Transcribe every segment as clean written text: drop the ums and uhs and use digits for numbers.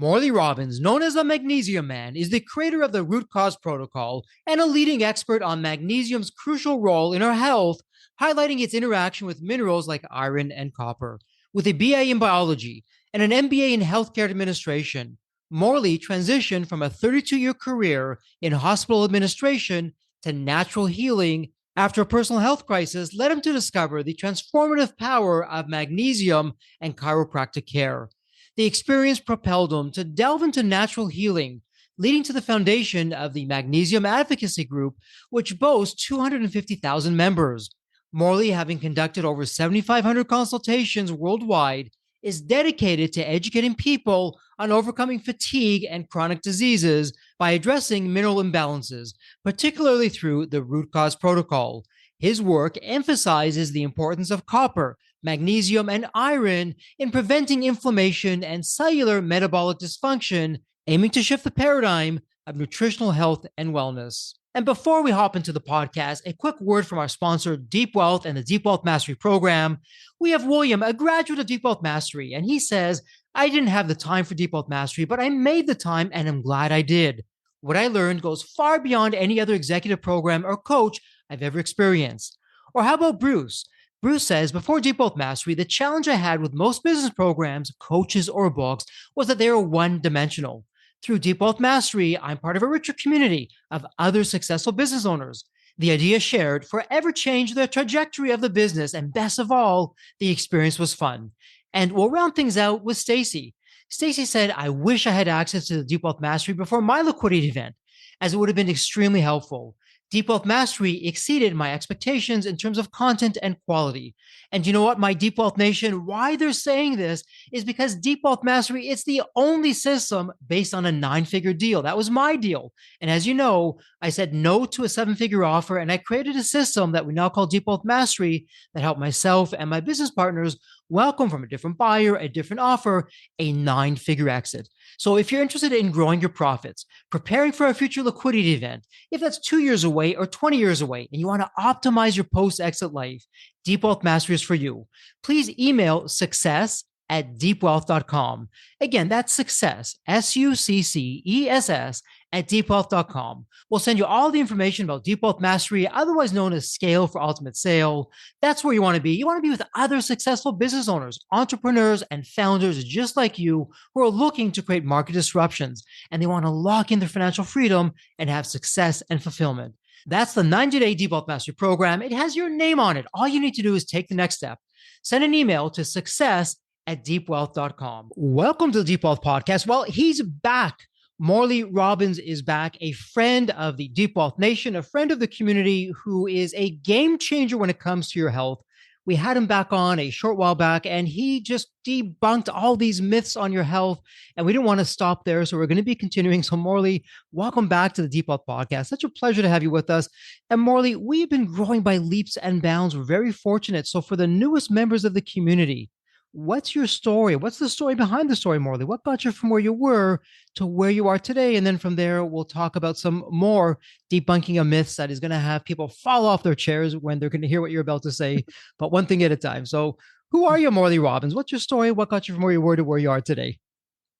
Morley Robbins, known as the Magnesium Man, is the creator of the root cause protocol and a leading expert on magnesium's crucial role in our health, highlighting its interaction with minerals like iron and copper. With a BA in biology and an MBA in healthcare administration, Morley transitioned from a 32-year career in hospital administration to natural healing after a personal health crisis led him to discover the transformative power of magnesium and chiropractic care. The experience propelled him to delve into natural healing, leading to the foundation of the Magnesium Advocacy Group, which boasts 250,000 members. Morley, having conducted over 7,500 consultations worldwide, is dedicated to educating people on overcoming fatigue and chronic diseases by addressing mineral imbalances, particularly through the root cause protocol. His work emphasizes the importance of copper, magnesium, and iron in preventing inflammation and cellular metabolic dysfunction, aiming to shift the paradigm of nutritional health and wellness. And before we hop into the podcast, a quick word from our sponsor, Deep Wealth and the Deep Wealth Mastery Program. We have William, a graduate of Deep Wealth Mastery, and he says, I didn't have the time for Deep Wealth Mastery, but I made the time and I'm glad I did. What I learned goes far beyond any other executive program or coach I've ever experienced. Or how about Bruce? Bruce says, before Deep Wealth Mastery, the challenge I had with most business programs, coaches, or books was that they were one-dimensional. Through Deep Wealth Mastery, I'm part of a richer community of other successful business owners. The ideas shared forever changed the trajectory of the business, and best of all, the experience was fun. And we'll round things out with Stacy. Stacy said, I wish I had access to the Deep Wealth Mastery before my liquidity event, as it would have been extremely helpful. Deep Wealth Mastery exceeded my expectations in terms of content and quality. And you know what, my Deep Wealth Nation, why they're saying this is because Deep Wealth Mastery, it's the only system based on a 9-figure deal. That was my deal. And as you know, I said no to a 7-figure offer, and I created a system that we now call Deep Wealth Mastery that helped myself and my business partners welcome from a different buyer, a different offer, a 9-figure exit. So if you're interested in growing your profits, preparing for a future liquidity event, if that's 2 years away or 20 years away, and you want to optimize your post-exit life, Deep Wealth Mastery is for you. Please email success@deepwealth.com. Again, that's success, success at deepwealth.com. We'll send you all the information about Deep Wealth Mastery, otherwise known as Scale for Ultimate Sale. That's where you want to be. You want to be with other successful business owners, entrepreneurs, and founders just like you who are looking to create market disruptions, and they want to lock in their financial freedom and have success and fulfillment. That's the 90-day Deep Wealth Mastery Program. It has your name on it. All you need to do is take the next step. Send an email to success@deepwealth.com. Welcome to the Deep Wealth Podcast. Well, he's back. Morley Robbins is back, a friend of the Deep Wealth Nation, a friend of the community who is a game changer when it comes to your health. We had him back on a short while back, and he just debunked all these myths on your health, and we didn't want to stop there, so we're going to be continuing. So Morley, welcome back to the Deep Wealth Podcast. Such a pleasure to have you with us. And Morley, we've been growing by leaps and bounds. We're very fortunate. So for the newest members of the community, what's your story? What's the story behind the story, Morley? What got you from where you were to where you are today? And then from there, we'll talk about some more debunking of myths that is going to have people fall off their chairs when they're going to hear what you're about to say, but one thing at a time. So who are you, Morley Robbins? What's your story? What got you from where you were to where you are today?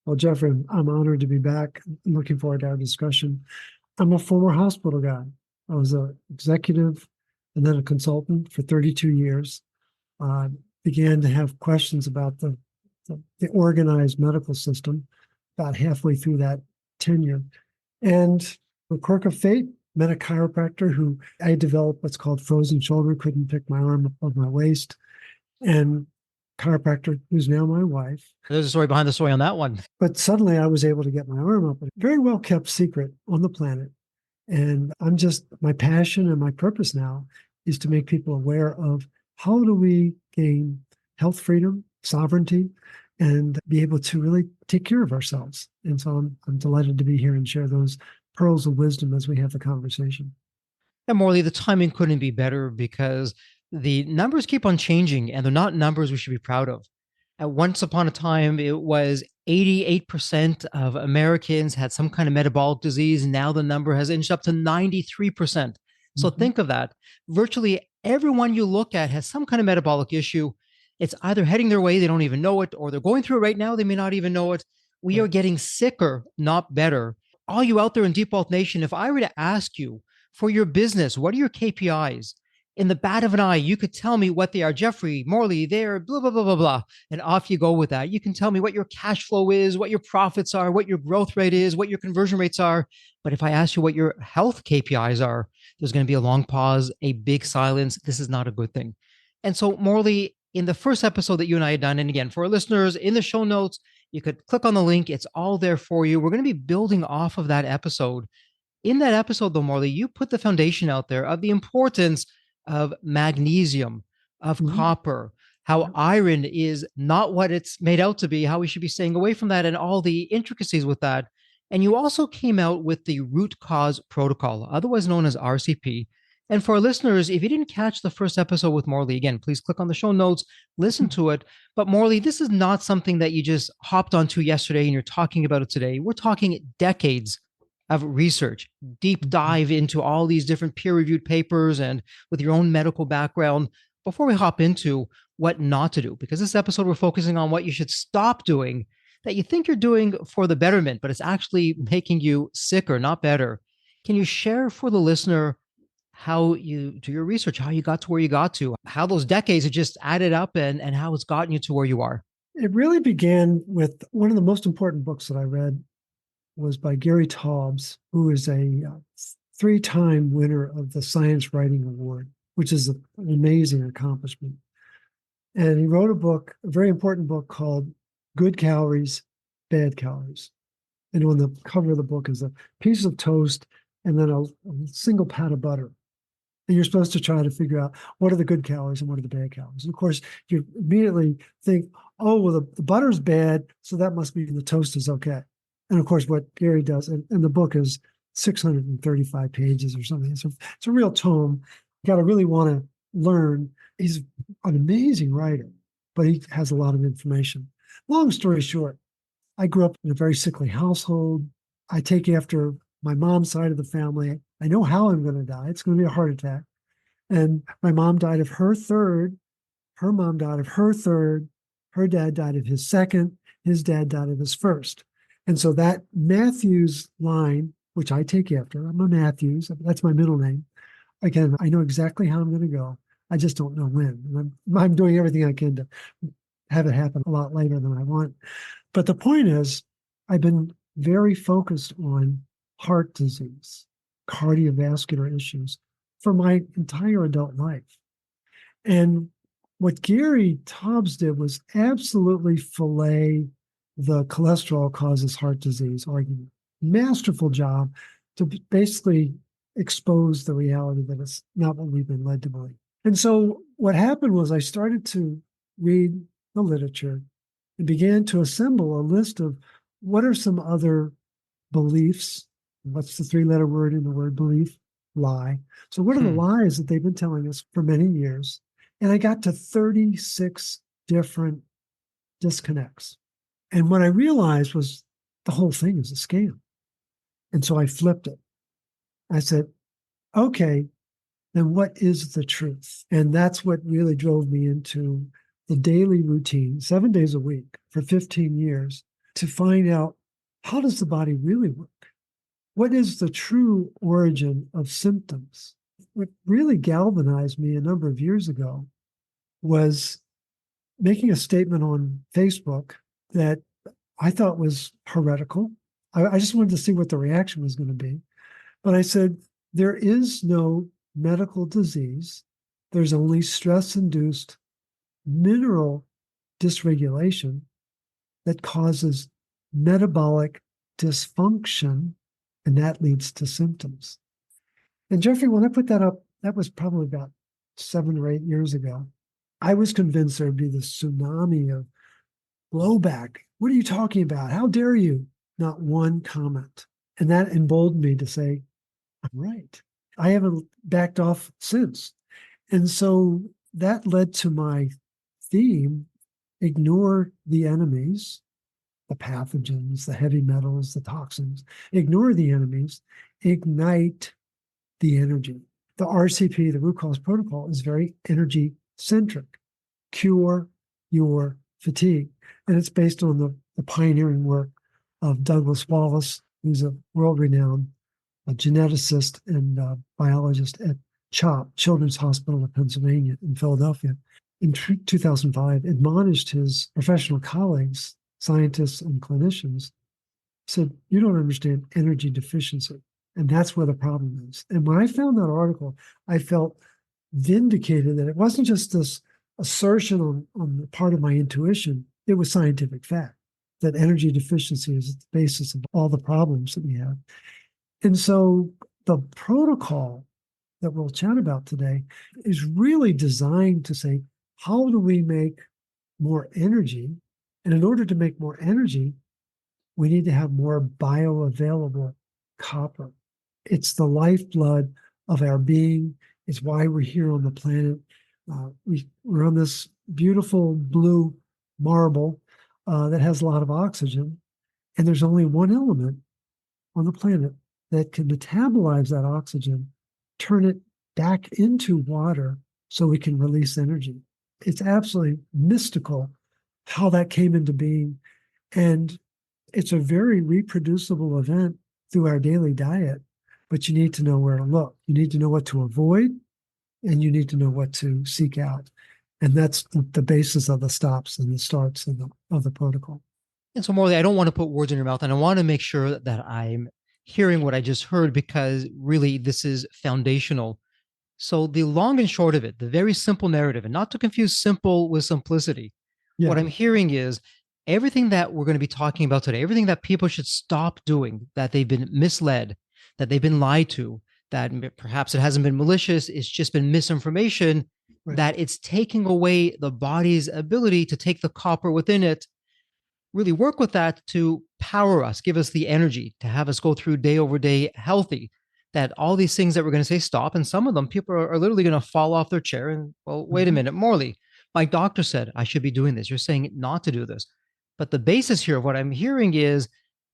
Well, Jeffrey, I'm honored to be back. I'm looking forward to our discussion. I'm a former hospital guy. I was an executive and then a consultant for 32 years. Began to have questions about the organized medical system about halfway through that tenure. And a quirk of fate, met a chiropractor who I developed what's called frozen shoulder, couldn't pick my arm above my waist. And chiropractor, who's now my wife. There's a story behind the story on that one. But suddenly I was able to get my arm up. A very well kept secret on the planet. And my passion and my purpose now is to make people aware of how do we gain health freedom, sovereignty, and be able to really take care of ourselves. And so I'm delighted to be here and share those pearls of wisdom as we have the conversation. And Morley, the timing couldn't be better because the numbers keep on changing, and they're not numbers we should be proud of. At once upon a time, it was 88% of Americans had some kind of metabolic disease. Now the number has inched up to 93%. So think of that. Virtually everyone you look at has some kind of metabolic issue. It's either heading their way, they don't even know it, or they're going through it right now, they may not even know it. We are Right. getting sicker, not better. All you out there in Deep Wealth Nation, if I were to ask you for your business, what are your KPIs? In the bat of an eye, you could tell me what they are. Jeffrey, Morley, they're blah, blah, blah, blah, blah. And off you go with that. You can tell me what your cash flow is, what your profits are, what your growth rate is, what your conversion rates are. But if I ask you what your health KPIs are, there's going to be a long pause, a big silence. This is not a good thing. And so, Morley, in the first episode that you and I had done, and again, for our listeners, in the show notes, you could click on the link. It's all there for you. We're going to be building off of that episode. In that episode, though, Morley, you put the foundation out there of the importance of magnesium, of Mhm. copper, how Yep. iron is not what it's made out to be, how we should be staying away from that, and all the intricacies with that. And you also came out with the root cause protocol, otherwise known as RCP. And for our listeners, if you didn't catch the first episode with Morley, again, please click on the show notes, listen to it. But Morley, this is not something that you just hopped onto yesterday and you're talking about it today. We're talking decades of research, deep Mhm. dive into all these different peer reviewed papers and with your own medical background. Before we hop into what not to do, because this episode we're focusing on what you should stop doing that you think you're doing for the betterment, but it's actually making you sicker, not better. Can you share for the listener how you do your research, how you got to where you got to, how those decades have just added up and how it's gotten you to where you are? It really began with one of the most important books that I read was by Gary Taubes, who is a three-time winner of the Science Writing Award, which is an amazing accomplishment. And he wrote a book, a very important book called Good Calories, Bad Calories. And on the cover of the book is a piece of toast and then a single pat of butter. And you're supposed to try to figure out what are the good calories and what are the bad calories. And of course, you immediately think, oh, well, the butter's bad, so that must mean the toast is okay. And of course, what Gary does, and the book is 635 pages or something. It's a real tome. You got to really want to learn. He's an amazing writer, but he has a lot of information. Long story short, I grew up in a very sickly household. I take after my mom's side of the family. I know how I'm going to die. It's going to be a heart attack. And my mom died of her third. Her mom died of her third. Her dad died of his second. His dad died of his first. And so that Matthews line, which I take after, I'm a Matthews. That's my middle name. Again, I know exactly how I'm going to go. I just don't know when. And I'm doing everything I can to have it happen a lot later than I want. But the point is, I've been very focused on heart disease, cardiovascular issues for my entire adult life. And what Gary Taubes did was absolutely fillet the cholesterol causes heart disease argument. Masterful job to basically expose the reality that it's not what we've been led to believe. And so what happened was I started to read the literature and began to assemble a list of what are some other beliefs. What's the three-letter word in the word belief? Lie. So what are the Hmm. lies that they've been telling us for many years? And I got to 36 different disconnects. And what I realized was the whole thing is a scam. And so I flipped it. I said, okay, then what is the truth? And that's what really drove me into the daily routine, 7 days a week for 15 years, to find out how does the body really work? What is the true origin of symptoms? What really galvanized me a number of years ago was making a statement on Facebook that I thought was heretical. I just wanted to see what the reaction was going to be. But I said, there is no medical disease. There's only stress-induced mineral dysregulation that causes metabolic dysfunction, and that leads to symptoms. And Jeffrey, when I put that up, that was probably about 7 or 8 years ago. I was convinced there'd be this tsunami of blowback. What are you talking about? How dare you? Not one comment. And that emboldened me to say, I'm right. I haven't backed off since. And so that led to my theme, ignore the enemies, the pathogens, the heavy metals, the toxins, ignore the enemies, ignite the energy. The RCP, the root cause protocol, is very energy centric. Cure your fatigue. And it's based on the pioneering work of Douglas Wallace, who's a world-renowned geneticist and biologist at CHOP, Children's Hospital of Pennsylvania in Philadelphia, in 2005, admonished his professional colleagues, scientists and clinicians, said, you don't understand energy deficiency. And that's where the problem is. And when I found that article, I felt vindicated that it wasn't just this assertion on the part of my intuition, it was scientific fact that energy deficiency is the basis of all the problems that we have. And so the protocol that we'll chat about today is really designed to say, how do we make more energy? And in order to make more energy, we need to have more bioavailable copper. It's the lifeblood of our being. It's why we're here on the planet. We're on this beautiful blue marble that has a lot of oxygen. And there's only one element on the planet that can metabolize that oxygen, turn it back into water so we can release energy. It's absolutely mystical how that came into being. And it's a very reproducible event through our daily diet, but you need to know where to look. You need to know what to avoid, and you need to know what to seek out. And that's the basis of the stops and the starts of the protocol. And so, Morley, I don't want to put words in your mouth, and I want to make sure that I'm hearing what I just heard, because really this is foundational. So, the long and short of it, the very simple narrative, and not to confuse simple with simplicity, Yeah, what I'm hearing is everything that we're going to be talking about today, everything that people should stop doing, that they've been misled, that they've been lied to, that perhaps it hasn't been malicious, it's just been misinformation, right. that it's taking away the body's ability to take the copper within it, really work with that to power us, give us the energy to have us go through day over day healthy. That all these things that we're going to say stop, and some of them people are literally going to fall off their chair and, well, wait a minute, Morley, my doctor said I should be doing this. You're saying not to do this. But the basis here of what I'm hearing is,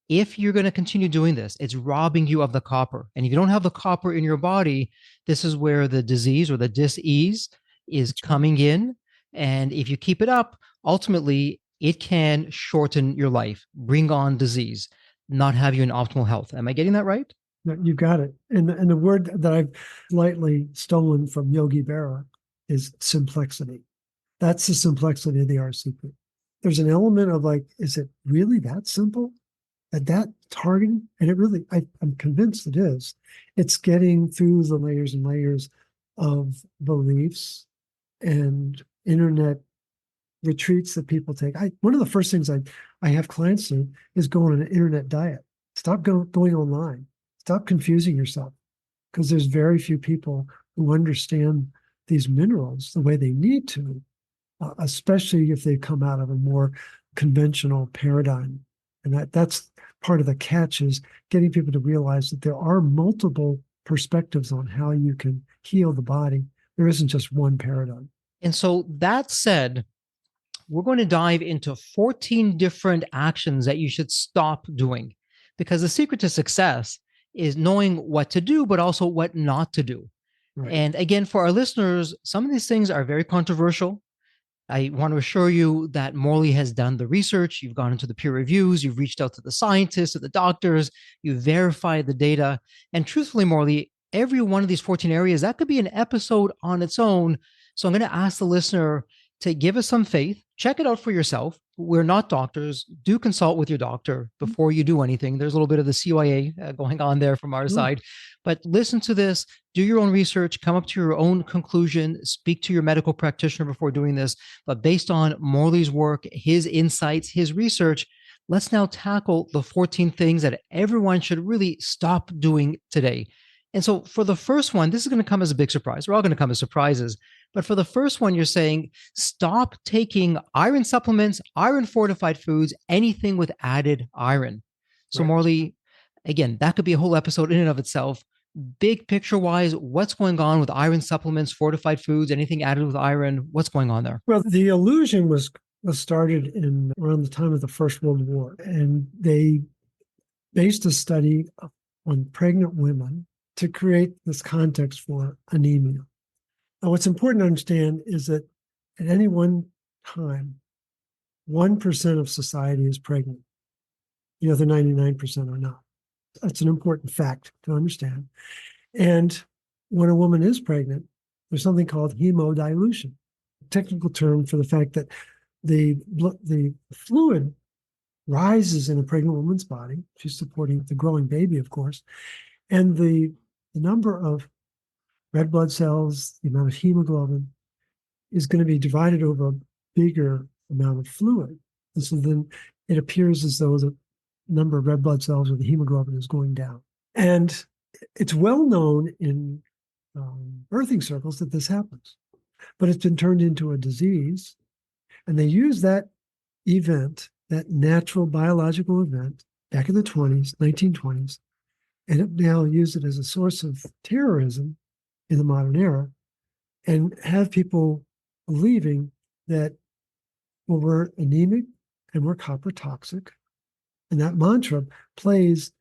if you're going to continue doing this, it's robbing you of the copper. And if you don't have the copper in your body, this is where the disease or the dis-ease is coming in. And if you keep it up, ultimately, it can shorten your life, bring on disease, not have you in optimal health. Am I getting that right? No, you got it. And the word that I've lightly stolen from Yogi Berra is simplexity. That's the simplicity of the RCP. There's an element of like, is it really that simple? That targeting? And it really, I'm convinced it is. It's getting through the layers and layers of beliefs and internet retreats that people take. One of the first things I have clients do is go on an internet diet. Stop going online. Stop confusing yourself, because there's very few people who understand these minerals the way they need to, especially if they come out of a more conventional paradigm. And that's part of the catch, is getting people to realize that there are multiple perspectives on how you can heal the body. There isn't just one paradigm. And so, that said, we're going to dive into 14 different actions that you should stop doing, because the secret to success is knowing what to do, but also what not to do. Right. And again, for our listeners, some of these things are very controversial. I want to assure you that Morley has done the research. You've gone into the peer reviews, you've reached out to the scientists, to the doctors, you've verified the data. And truthfully, Morley, every one of these 14 areas, that could be an episode on its own. So I'm going to ask the listener to give us some faith, check it out for yourself. We're not doctors. Do consult with your doctor before you do anything. There's a little bit of the CYA going on there from our side. But listen to this, do your own research, come up to your own conclusion, speak to your medical practitioner before doing this. But based on Morley's work, his insights, his research, let's now tackle the 14 things that everyone should really stop doing today. And so for the first one, this is going to come as a big surprise. We're all going to come as surprises. But for the first one, you're saying stop taking iron supplements, iron fortified foods, anything with added iron. So Right. Morley, again, that could be a whole episode in and of itself. Big picture wise, what's going on with iron supplements, fortified foods, anything added with iron? What's going on there? Well, the illusion was started in around the time of the First World War, and they based a study on pregnant women to create this context for anemia. Now, what's important to understand is that at any one time, 1% of society is pregnant. The other 99% are not. That's an important fact to understand. And when a woman is pregnant, there's something called hemodilution, a technical term for the fact that the fluid rises in a pregnant woman's body. She's supporting the growing baby, of course. And the number of red blood cells, the amount of hemoglobin is going to be divided over a bigger amount of fluid. And so then it appears as though the number of red blood cells or the hemoglobin is going down. And it's well known in birthing circles that this happens, but it's been turned into a disease. And they use that event, that natural biological event, back in the 1920s, and it now use it as a source of terrorism in the modern era, and have people believing that, well, we're anemic and we're copper toxic. And that mantra plays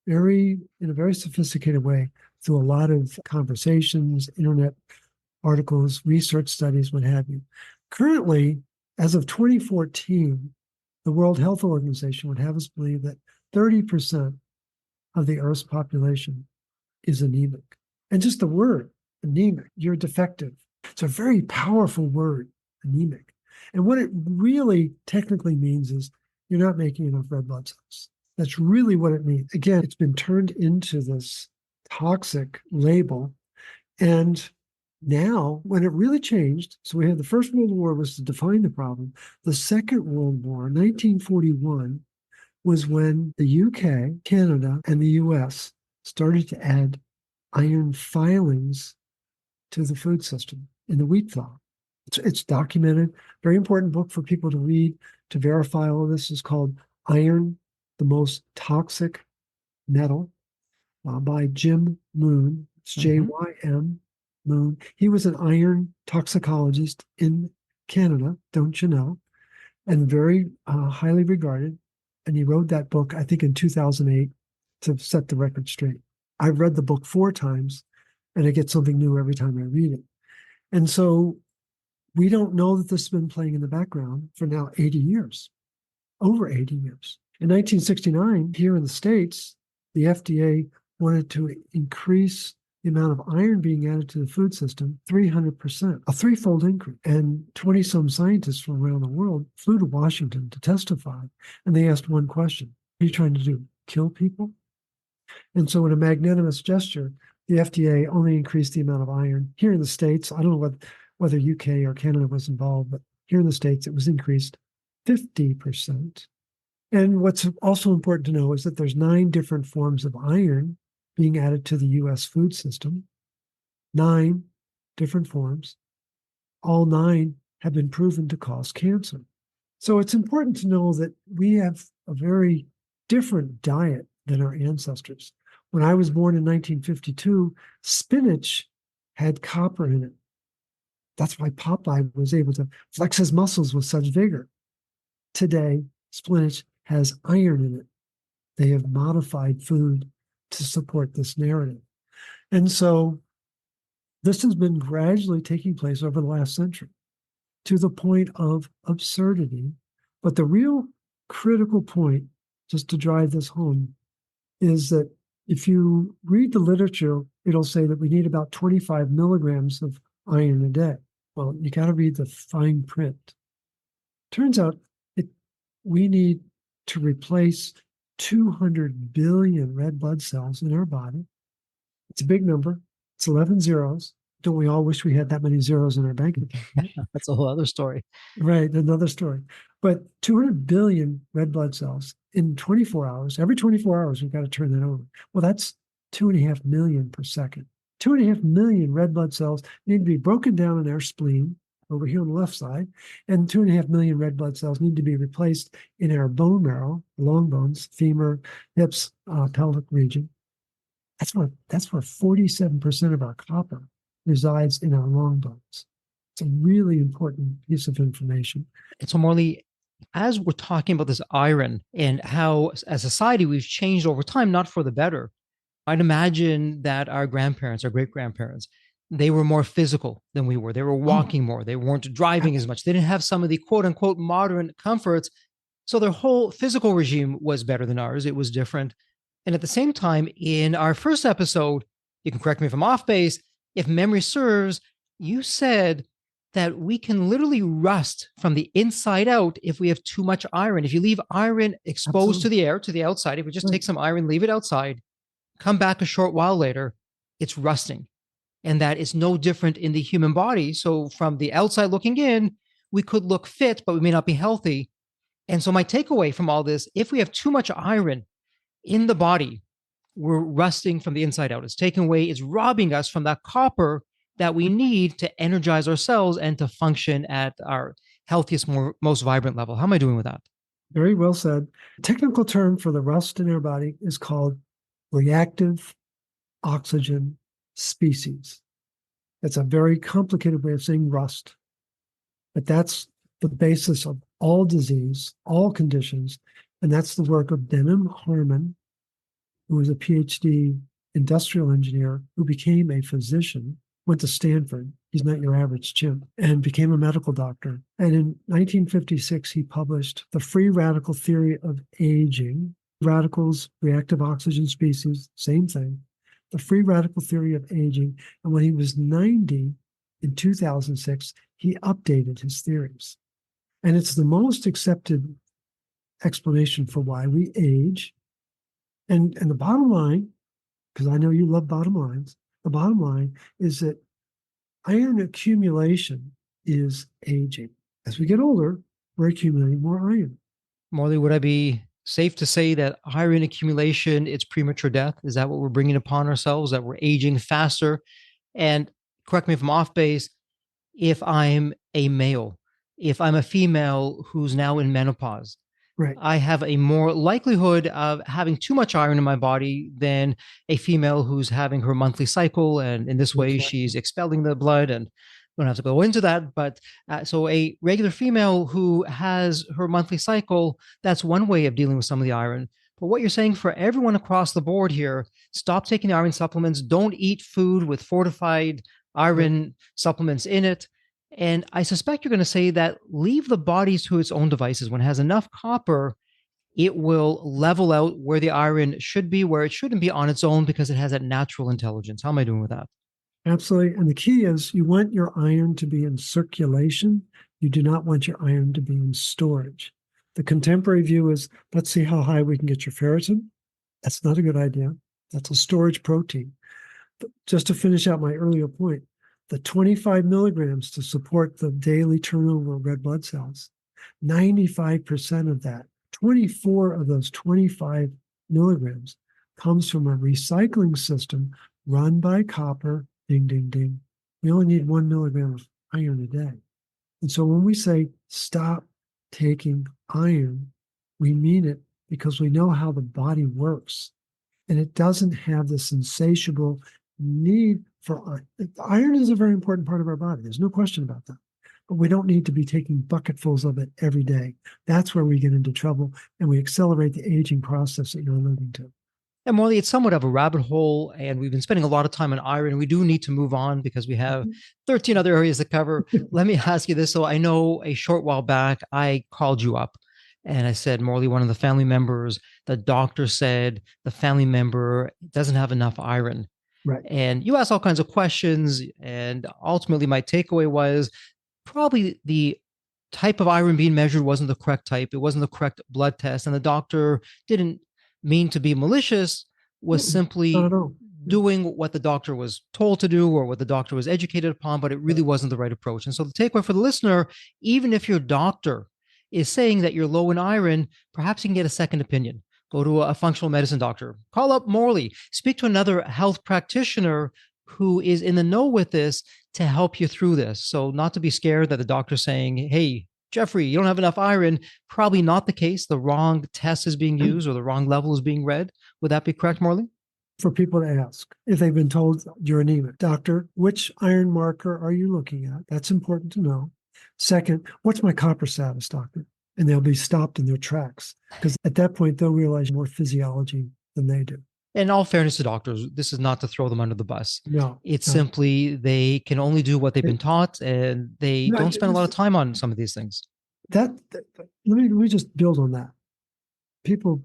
in a very sophisticated way through a lot of conversations, internet articles, research studies, what have you. Currently, as of 2014, the World Health Organization would have us believe that 30% of the Earth's population is anemic. And just the word, anemic, you're defective. It's a very powerful word, anemic. And what it really technically means is you're not making enough red blood cells. That's really what it means. Again, it's been turned into this toxic label. And now, when it really changed, so we had the First World War was to define the problem. The Second World War, 1941, was when the UK, Canada, and the US started to add iron filings to the food system in the wheat flour. It's documented. Very important book for people to read to verify all of this is called Iron, the Most Toxic Metal by Jim Moon. It's Jym Moon. He was an iron toxicologist in Canada, don't you know, and very highly regarded. And he wrote that book, I think, in 2008 to set the record straight. I've read the book 4 times, and I get something new every time I read it. And so we don't know that this has been playing in the background for now 80 years, over 80 years. In 1969, here in the States, the FDA wanted to increase the amount of iron being added to the food system 300%, a threefold increase. And 20-some scientists from around the world flew to Washington to testify, and they asked one question: what are you trying to do, kill people? And so in a magnanimous gesture, the FDA only increased the amount of iron. Here in the States, I don't know whether UK or Canada was involved, but here in the States, it was increased 50%. And what's also important to know is that there's 9 different forms of iron being added to the US food system. 9 different forms. All 9 have been proven to cause cancer. So it's important to know that we have a very different diet than our ancestors. When I was born in 1952, spinach had copper in it. That's why Popeye was able to flex his muscles with such vigor. Today, spinach has iron in it. They have modified food to support this narrative. And so this has been gradually taking place over the last century to the point of absurdity. But the real critical point, just to drive this home, is that if you read the literature, it'll say that we need about 25 milligrams of iron a day. Well, you got to read the fine print. Turns out we need to replace 200 billion red blood cells in our body. It's a big number. It's 11 zeros. Don't we all wish we had that many zeros in our bank account? That's a whole other story. Right, another story. But 200 billion red blood cells in 24 hours. Every 24 hours, we've got to turn that over. Well, that's 2.5 million per second. 2.5 million red blood cells need to be broken down in our spleen, over here on the left side, and 2.5 million red blood cells need to be replaced in our bone marrow, long bones, femur, hips, pelvic region. That's where 47% of our copper resides, in our long bones. It's a really important piece of information. And so, Morley, as we're talking about this iron and how, as a society, we've changed over time, not for the better. I'd imagine that our grandparents, our great grandparents, they were more physical than we were. They were walking more. They weren't driving as much. They didn't have some of the quote unquote modern comforts. So their whole physical regime was better than ours. It was different. And at the same time, in our first episode, you can correct me if I'm off base, if memory serves, you said that we can literally rust from the inside out if we have too much iron. If you leave iron exposed to Absolutely. the air, to the outside, if we just Right. take some iron, leave it outside, come back a short while later, it's rusting. And that is no different in the human body. So from the outside looking in, we could look fit, but we may not be healthy. And so my takeaway from all this, if we have too much iron in the body, we're rusting from the inside out. It's taking away, it's robbing us from that copper that we need to energize ourselves and to function at our healthiest, most vibrant level. How am I doing with that? Very well said. Technical term for the rust in our body is called reactive oxygen species. It's a very complicated way of saying rust, but that's the basis of all disease, all conditions. And that's the work of Denham Harmon, who was a PhD industrial engineer who became a physician, went to Stanford. He's not your average chimp, and became a medical doctor. And in 1956, he published The Free Radical Theory of Aging. Radicals, reactive oxygen species, same thing. The Free Radical Theory of Aging. And when he was 90 in 2006, he updated his theories. And it's the most accepted explanation for why we age. And the bottom line, because I know you love bottom lines, the bottom line is that iron accumulation is aging. As we get older, we're accumulating more iron. Morley, would I be safe to say that iron accumulation, it's premature death? Is that what we're bringing upon ourselves, that we're aging faster? And correct me if I'm off base, if I'm a male, if I'm a female who's now in menopause, Right. I have a more likelihood of having too much iron in my body than a female who's having her monthly cycle. And in this way, Exactly. she's expelling the blood. And we don't have to go into that. But so a regular female who has her monthly cycle, that's one way of dealing with some of the iron. But what you're saying for everyone across the board here, stop taking the iron supplements. Don't eat food with fortified Right. iron supplements in it. And I suspect you're going to say that leave the body to its own devices. When it has enough copper, it will level out where the iron should be, where it shouldn't be on its own because it has that natural intelligence. How am I doing with that? Absolutely. And the key is you want your iron to be in circulation. You do not want your iron to be in storage. The contemporary view is let's see how high we can get your ferritin. That's not a good idea. That's a storage protein. But just to finish out my earlier point, the 25 milligrams to support the daily turnover of red blood cells, 95% of that, 24 of those 25 milligrams comes from a recycling system run by copper. Ding, ding, ding. We only need 1 milligram of iron a day. And so when we say stop taking iron, we mean it because we know how the body works. And it doesn't have this insatiable need for iron. Iron is a very important part of our body. There's no question about that. But we don't need to be taking bucketfuls of it every day. That's where we get into trouble and we accelerate the aging process that you're alluding to. And Morley, it's somewhat of a rabbit hole, and we've been spending a lot of time on iron. We do need to move on because we have 13 other areas to cover. Let me ask you this. So I know a short while back, I called you up and I said, Morley, one of the family members, the doctor said the family member doesn't have enough iron. Right. And you asked all kinds of questions. And ultimately, my takeaway was probably the type of iron being measured wasn't the correct type. It wasn't the correct blood test. And the doctor didn't mean to be malicious, was Not simply at all. doing what the doctor was told to do or what the doctor was educated upon, but it really wasn't the right approach. And so the takeaway for the listener, even if your doctor is saying that you're low in iron, perhaps you can get a second opinion. Go to a functional medicine doctor, call up Morley, speak to another health practitioner who is in the know with this to help you through this. So not to be scared that the doctor's saying, hey, Jeffrey, you don't have enough iron. Probably not the case. The wrong test is being used or the wrong level is being read. Would that be correct, Morley? For people to ask if they've been told you're anemic. Doctor, which iron marker are you looking at? That's important to know. Second, what's my copper status, doctor? And they'll be stopped in their tracks because at that point, they'll realize more physiology than they do. In all fairness to doctors, this is not to throw them under the bus. No, It's no. simply they can only do what they've been taught and they No, don't spend a lot of time on some of these things. Let me just build on that. People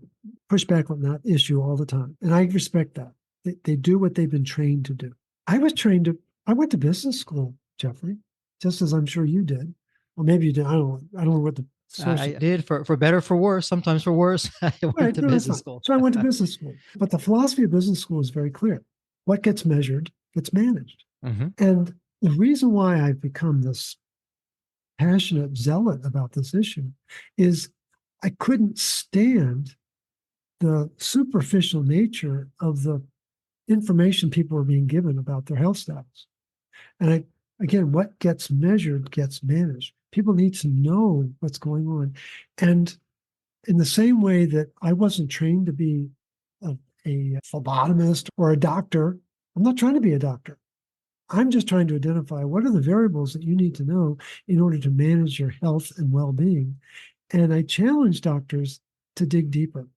push back on that issue all the time, and I respect that. They do what they've been trained to do. I went to business school, Jeffrey, just as I'm sure you did. Well, maybe you did. I don't know what the source I is. did for better, for worse, sometimes for worse. I went Right, to no, that's business fine. school. So I went to business school. But the philosophy of business school is very clear. What gets measured gets managed. Mhm. And the reason why I've become this passionate zealot about this issue is I couldn't stand the superficial nature of the information people are being given about their health status. And again, what gets measured gets managed. People need to know what's going on. And in the same way that I wasn't trained to be a phlebotomist or a doctor, I'm not trying to be a doctor. I'm just trying to identify what are the variables that you need to know in order to manage your health and well being. And I challenge doctors to dig deeper,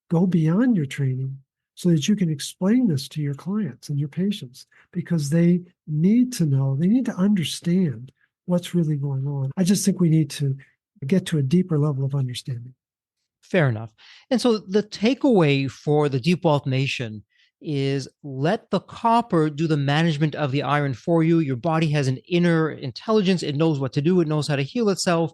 go beyond your training so that you can explain this to your clients and your patients because they need to know, they need to understand what's really going on. I just think we need to get to a deeper level of understanding. Fair enough. And so the takeaway for the Deep Wealth Nation is let the copper do the management of the iron for you. Your body has an inner intelligence. It knows what to do. It knows how to heal itself.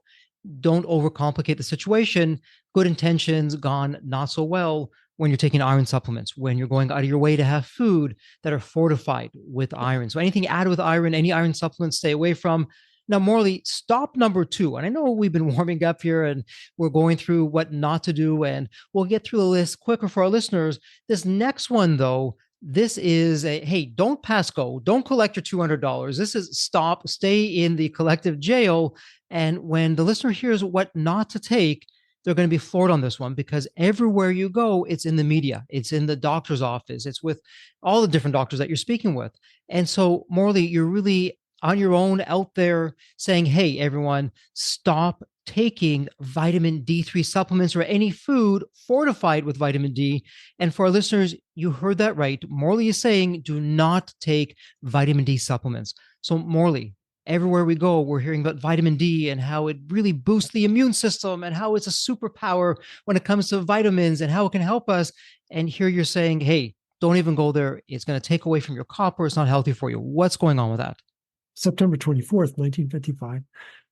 Don't overcomplicate the situation. Good intentions gone not so well when you're taking iron supplements, when you're going out of your way to have food that are fortified with iron. So anything added with iron, any iron supplements, stay away from. Now, Morley, stop number two. And I know we've been warming up here and we're going through what not to do, and we'll get through the list quicker for our listeners. This next one, though, this is a hey, don't pass go, don't collect your $200. This is stop, stay in the collective jail. And when the listener hears what not to take, they're going to be floored on this one because everywhere you go, it's in the media, it's in the doctor's office, it's with all the different doctors that you're speaking with. And so, Morley, you're really on your own out there saying, hey, everyone, stop taking vitamin D3 supplements or any food fortified with vitamin D. And for our listeners, you heard that right. Morley is saying do not take vitamin D supplements. So, Morley, everywhere we go, we're hearing about vitamin D and how it really boosts the immune system and how it's a superpower when it comes to vitamins and how it can help us. And here you're saying, hey, don't even go there. It's going to take away from your copper. It's not healthy for you. What's going on with that? September 24th, 1955,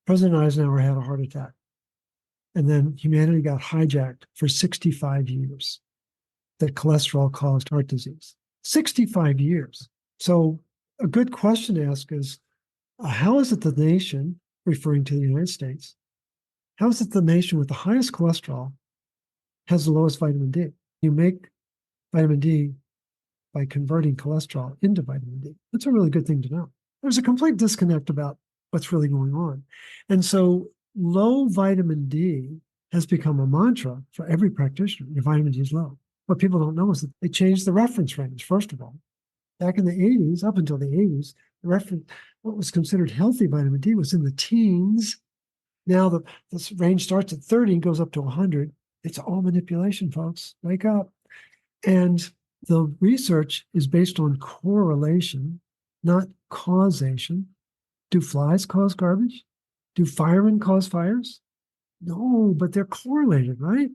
President Eisenhower had a heart attack. And then humanity got hijacked for 65 years. That cholesterol caused heart disease. 65 years. So a good question to ask is, how is it the nation, referring to the United States, how is it the nation with the highest cholesterol has the lowest vitamin D? You make vitamin D by converting cholesterol into vitamin D. That's a really good thing to know. There's a complete disconnect about what's really going on. And so low vitamin D has become a mantra for every practitioner. Your vitamin D is low. What people don't know is that they changed the reference range, first of all. Back in the 80s, up until the 80s, what was considered healthy vitamin D was in the teens. Now this range starts at 30 and goes up to 100. It's all manipulation, folks. Wake up. And the research is based on correlation, not causation. Do flies cause garbage? Do firemen cause fires? No, but they're correlated, right?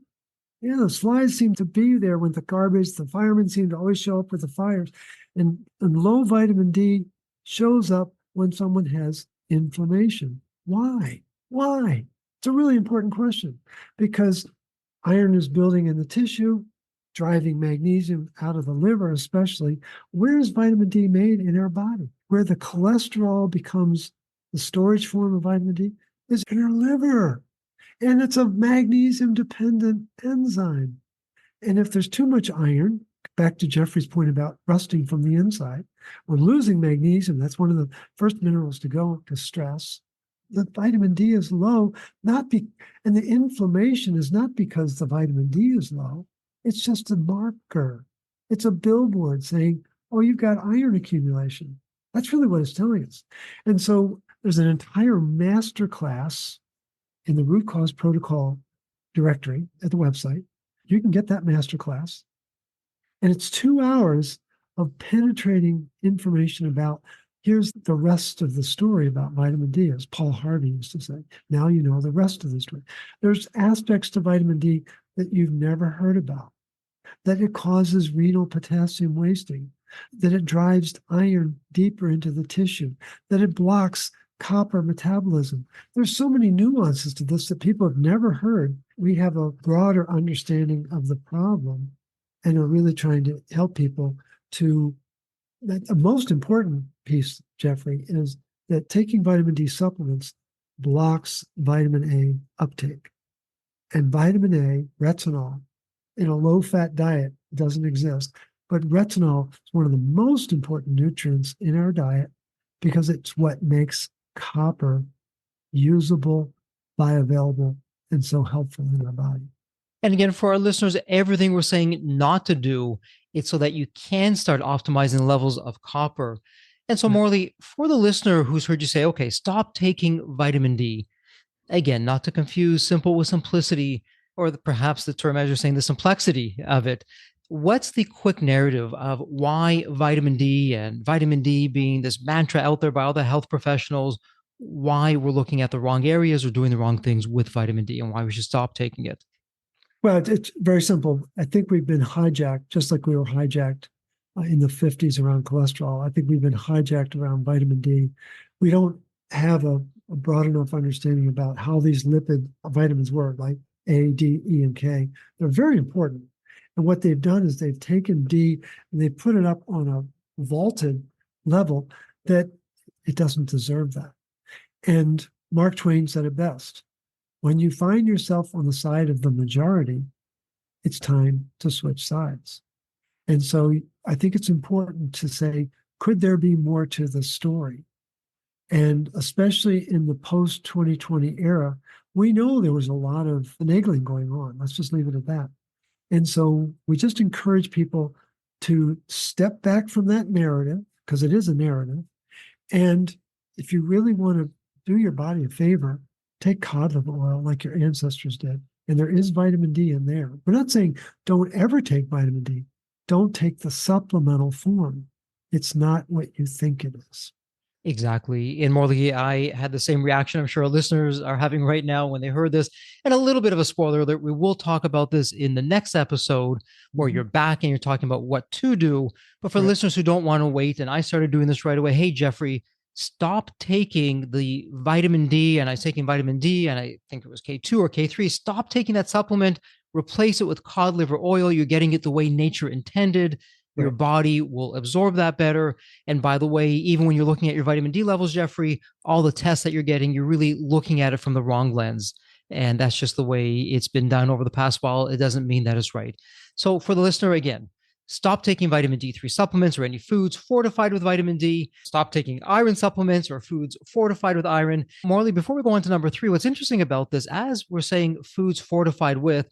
Yeah, the flies seem to be there with the garbage. The firemen seem to always show up with the fires. And low vitamin D shows up when someone has inflammation. Why? Why? It's a really important question because iron is building in the tissue, driving magnesium out of the liver, especially. Where is vitamin D made in our body? Where the cholesterol becomes the storage form of vitamin D is in our liver. And it's a magnesium dependent enzyme. And if there's too much iron, back to Jeffrey's point about rusting from the inside, we're losing magnesium. That's one of the first minerals to go to stress. The vitamin D is low, and the inflammation is not because the vitamin D is low. It's just a marker. It's a billboard saying, oh, you've got iron accumulation. That's really what it's telling us. And so there's an entire master class in the root cause protocol directory at the website. You can get that master class. And it's 2 hours of penetrating information about here's the rest of the story about vitamin D, as Paul Harvey used to say. Now you know the rest of the story. There's aspects to vitamin D that you've never heard about, that it causes renal potassium wasting, that it drives iron deeper into the tissue, that it blocks copper metabolism. There's so many nuances to this that people have never heard. We have a broader understanding of the problem and are really trying to help people to. The most important piece, Jeffrey, is that taking vitamin D supplements blocks vitamin A uptake. And vitamin A, retinol, in a low-fat diet doesn't exist. But retinol is one of the most important nutrients in our diet because it's what makes copper usable, bioavailable, and so helpful in our body. And again, for our listeners, everything we're saying not to do, it's so that you can start optimizing levels of copper. And so, Right. Morley, for the listener who's heard you say, okay, stop taking vitamin D, again, not to confuse simple with simplicity, or perhaps the term as you're saying, the complexity of it. What's the quick narrative of why vitamin D and vitamin D being this mantra out there by all the health professionals, why we're looking at the wrong areas or doing the wrong things with vitamin D and why we should stop taking it? Well, it's very simple. I think we've been hijacked, just like we were hijacked in the 50s around cholesterol. I think we've been hijacked around vitamin D. We don't have a broad enough understanding about how these lipid vitamins work, like A, D, E, and K. They're very important. And what they've done is they've taken D and they put it up on a vaulted level that it doesn't deserve that. And Mark Twain said it best. When you find yourself on the side of the majority, it's time to switch sides. And so I think it's important to say, could there be more to the story? And especially in the post 2020 era, we know there was a lot of finagling going on. Let's just leave it at that. And so we just encourage people to step back from that narrative, because it is a narrative. And if you really want to do your body a favor, take cod liver oil like your ancestors did. And there is vitamin D in there. We're not saying don't ever take vitamin D. Don't take the supplemental form. It's not what you think it is. Exactly. And Morley, I had the same reaction I'm sure our listeners are having right now when they heard this. And a little bit of a spoiler alert, we will talk about this in the next episode where you're back and you're talking about what to do. But for Right. listeners who don't want to wait, and I started doing this right away, hey, Jeffrey, stop taking the vitamin D. And I was taking vitamin D, and I think it was K2 or K3. Stop taking that supplement, replace it with cod liver oil. You're getting it the way nature intended. Your Right. body will absorb that better. And by the way, even when you're looking at your vitamin D levels, Jeffrey, all the tests that you're getting, you're really looking at it from the wrong lens. And that's just the way it's been done over the past while. It doesn't mean that it's right. So for the listener, again, stop taking vitamin D3 supplements or any foods fortified with vitamin D. Stop taking iron supplements or foods fortified with iron. Morley, before we go on to number three, what's interesting about this, as we're saying foods fortified with,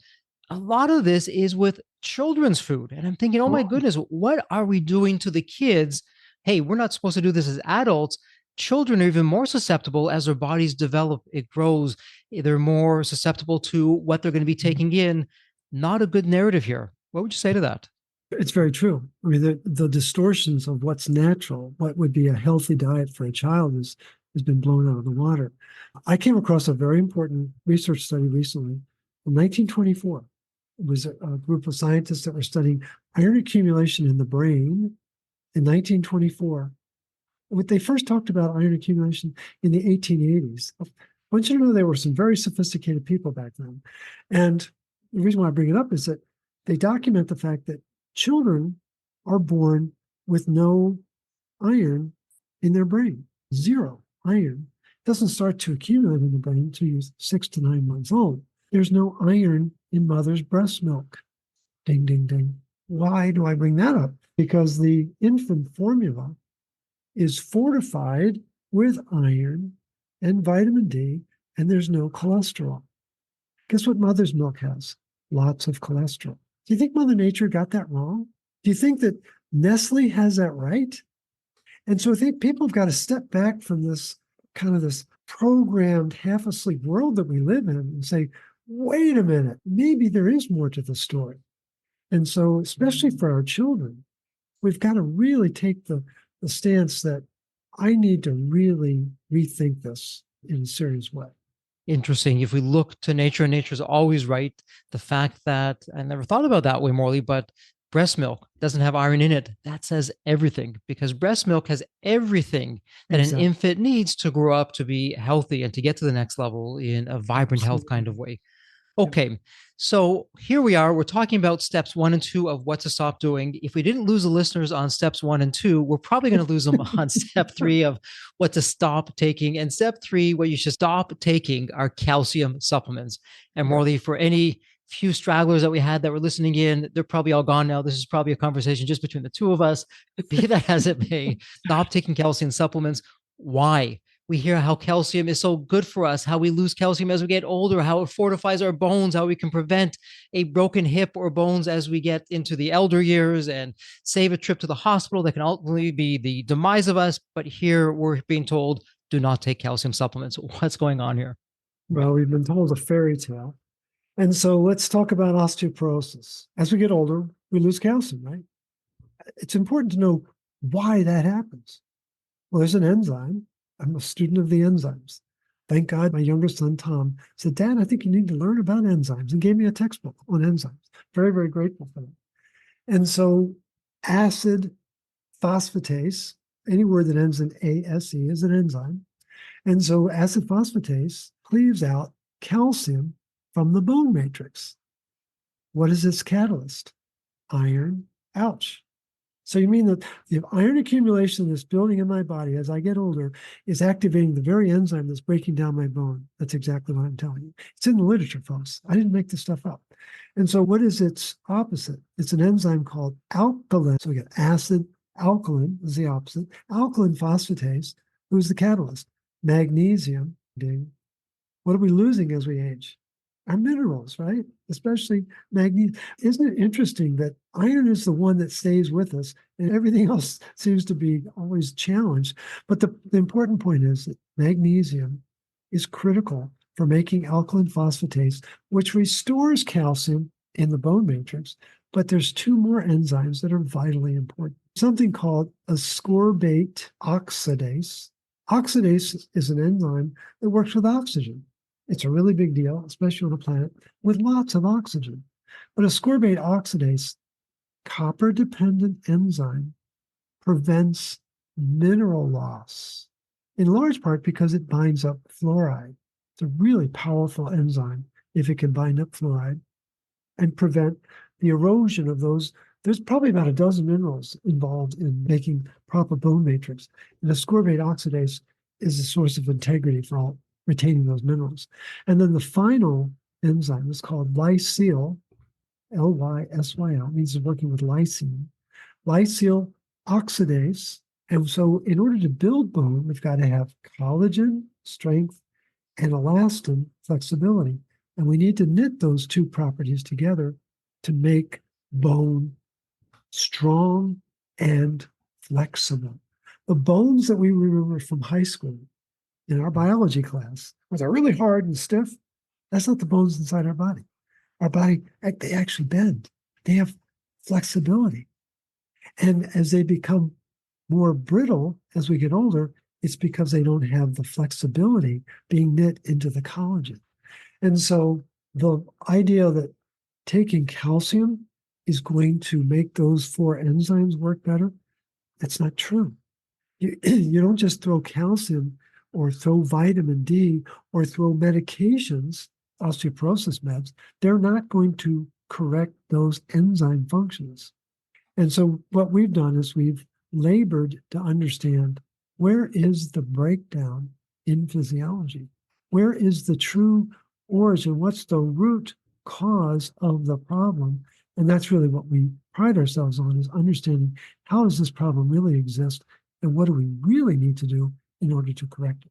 a lot of this is with children's food. And I'm thinking, oh my Oh, goodness, what are we doing to the kids? Hey, we're not supposed to do this as adults. Children are even more susceptible as their bodies develop, it grows. They're more susceptible to what they're going to be taking in. Not a good narrative here. What would you say to that? it's very true. I mean, the distortions of what's natural, what would be a healthy diet for a child has been blown out of the water. I came across a very important research study recently from 1924. It was a group of scientists that were studying iron accumulation in the brain in 1924. What they first talked about iron accumulation in the 1880s. I want you to know there were some very sophisticated people back then. And the reason why I bring it up is that they document the fact that children are born with no iron in their brain, zero iron. It doesn't start to accumulate in the brain until you're 6 to 9 months old. There's no iron in mother's breast milk. Ding, ding, ding. Why do I bring that up? Because the infant formula is fortified with iron and vitamin D, and there's no cholesterol. Guess what mother's milk has? Lots of cholesterol. Do you think Mother Nature got that wrong? Do you think that Nestle has that right? And so I think people have got to step back from this kind of this programmed, half asleep world that we live in and say, wait a minute, maybe there is more to the story. And so, especially for our children, we've got to really take the stance that I need to really rethink this in a serious way. Interesting. If we look to nature, and nature is always right. The fact that I never thought about that way, Morley, but breast milk doesn't have iron in it. That says everything because breast milk has everything that an Exactly. infant needs to grow up to be healthy and to get to the next level in a vibrant health kind of Absolutely. way. Yep. Okay, so here we are. We're talking about steps 1 and 2 of what to stop doing. If we didn't lose the listeners on steps 1 and 2, we're probably going to lose them on step 3 of what to stop taking. And step 3, what you should stop taking are calcium supplements. And Right. Morley, for any few stragglers that we had that were listening in, they're probably all gone now. This is probably a conversation just between the two of us. Be that as it may, stop taking calcium supplements. Why? We hear how calcium is so good for us, how we lose calcium as we get older, how it fortifies our bones, how we can prevent a broken hip or bones as we get into the elder years and save a trip to the hospital that can ultimately be the demise of us. But here we're being told, do not take calcium supplements. What's going on here? Well, we've been told a fairy tale. And so let's talk about osteoporosis. As we get older, we lose calcium, right? It's important to know why that happens. Well, there's an enzyme. I'm a student of the enzymes. Thank God my younger son, Tom, said, Dad, I think you need to learn about enzymes and gave me a textbook on enzymes. Very, very grateful for that. And so acid phosphatase, any word that ends in ASE is an enzyme. And so acid phosphatase cleaves out calcium from the bone matrix. What is its catalyst? Iron. Ouch. So you mean that the iron accumulation that's building in my body as I get older is activating the very enzyme that's breaking down my bone? That's exactly what I'm telling you. It's in the literature, folks. I didn't make this stuff up. And so what is its opposite? It's an enzyme called alkaline. So we get acid, alkaline is the opposite. Alkaline phosphatase, who's the catalyst? Magnesium. Ding. What are we losing as we age? Our minerals, right? Especially magnesium. Isn't it interesting that iron is the one that stays with us and everything else seems to be always challenged? But the important point is that magnesium is critical for making alkaline phosphatase, which restores calcium in the bone matrix. But there's two more enzymes that are vitally important. Something called ascorbate oxidase. Oxidase is an enzyme that works with oxygen. It's a really big deal, especially on a planet with lots of oxygen. But ascorbate oxidase, copper-dependent enzyme, prevents mineral loss, in large part because it binds up fluoride. It's a really powerful enzyme if it can bind up fluoride and prevent the erosion of those. There's probably about a dozen minerals involved in making proper bone matrix. And ascorbate oxidase is a source of integrity for all retaining those minerals. And then the final enzyme is called lysyl, Lysyl, means it's working with lysine, lysyl oxidase. And so in order to build bone, we've got to have collagen, strength, and elastin, flexibility. And we need to knit those two properties together to make bone strong and flexible. The bones that we remember from high school in our biology class, where they're really hard and stiff, that's not the bones inside our body. Our body, they actually bend. They have flexibility. And as they become more brittle as we get older, it's because they don't have the flexibility being knit into the collagen. And so the idea that taking calcium is going to make those four enzymes work better, that's not true. You don't just throw calcium or throw vitamin D or throw medications, osteoporosis meds. They're not going to correct those enzyme functions. And so what we've done is we've labored to understand where is the breakdown in physiology? Where is the true origin? What's the root cause of the problem? And that's really what we pride ourselves on, is understanding how does this problem really exist and what do we really need to do in order to correct it.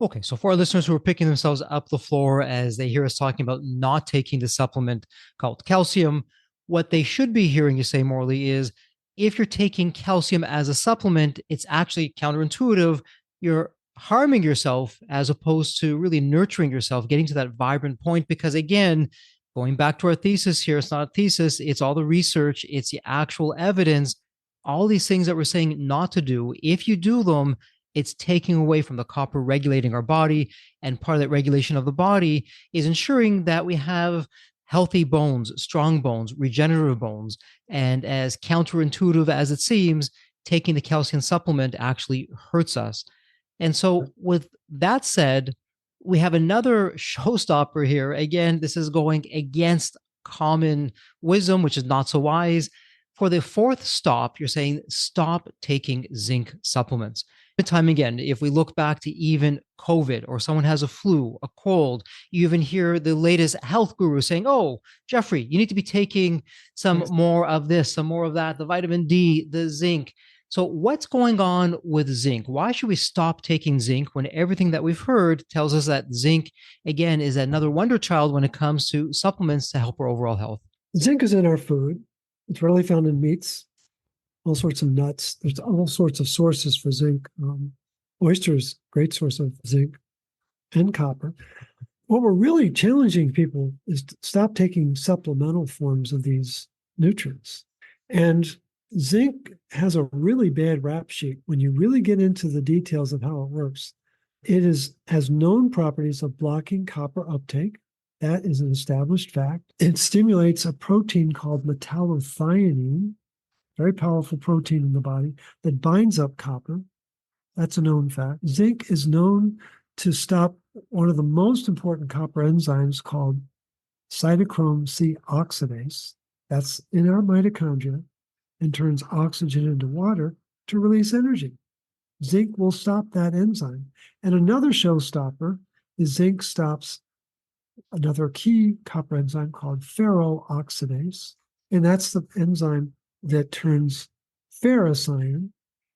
Okay, so for our listeners who are picking themselves up the floor as they hear us talking about not taking the supplement called calcium, what they should be hearing you say, Morley, is if you're taking calcium as a supplement, it's actually counterintuitive. You're harming yourself as opposed to really nurturing yourself, getting to that vibrant point. Because again, going back to our thesis here, it's not a thesis, it's all the research, it's the actual evidence. All these things that we're saying not to do, if you do them, it's taking away from the copper regulating our body. And part of that regulation of the body is ensuring that we have healthy bones, strong bones, regenerative bones. And as counterintuitive as it seems, taking the calcium supplement actually hurts us. And so, with that said, we have another showstopper here. Again, this is going against common wisdom, which is not so wise. For the fourth stop, you're saying stop taking zinc supplements. Time again, if we look back to even COVID or someone has a flu, a cold, you even hear the latest health guru saying, oh, Jeffrey, you need to be taking some more of this, some more of that, the vitamin D, the zinc. So, what's going on with zinc? Why should we stop taking zinc when everything that we've heard tells us that zinc, again, is another wonder child when it comes to supplements to help our overall health? Zinc is in our food. It's rarely found in meats, all sorts of nuts. There's all sorts of sources for zinc. Oysters, great source of zinc and copper. What we're really challenging people is to stop taking supplemental forms of these nutrients. And zinc has a really bad rap sheet when you really get into the details of how it works. It has known properties of blocking copper uptake. That is an established fact. It stimulates a protein called metallothionein, very powerful protein in the body that binds up copper. That's a known fact. Zinc is known to stop one of the most important copper enzymes called cytochrome C oxidase. That's in our mitochondria and turns oxygen into water to release energy. Zinc will stop that enzyme. And another showstopper is zinc stops another key copper enzyme called ferroxidase. And that's the enzyme that turns ferrous iron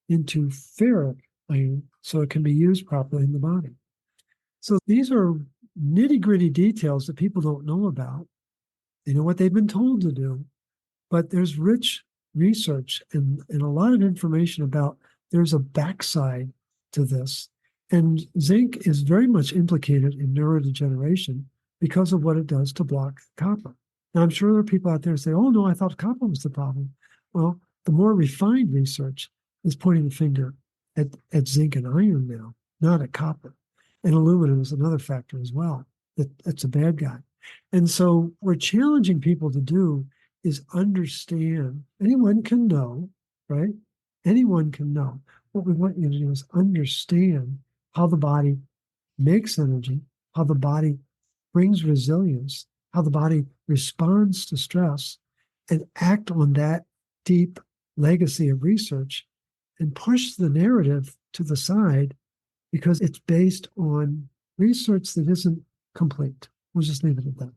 into ferric iron so it can be used properly in the body. So these are nitty-gritty details that people don't know about. They know what they've been told to do, but there's rich research and a lot of information about there's a backside to this. And zinc is very much implicated in neurodegeneration because of what it does to block copper. Now, I'm sure there are people out there who say, oh, no, I thought copper was the problem. Well, the more refined research is pointing the finger at zinc and iron now, not at copper. And aluminum is another factor as well. That's a bad guy. And so we're challenging people to do is understand. Anyone can know, right? Anyone can know. What we want you to do is understand how the body makes energy, how the body brings resilience, how the body responds to stress, and act on that deep legacy of research and push the narrative to the side because it's based on research that isn't complete. We'll just leave it at that.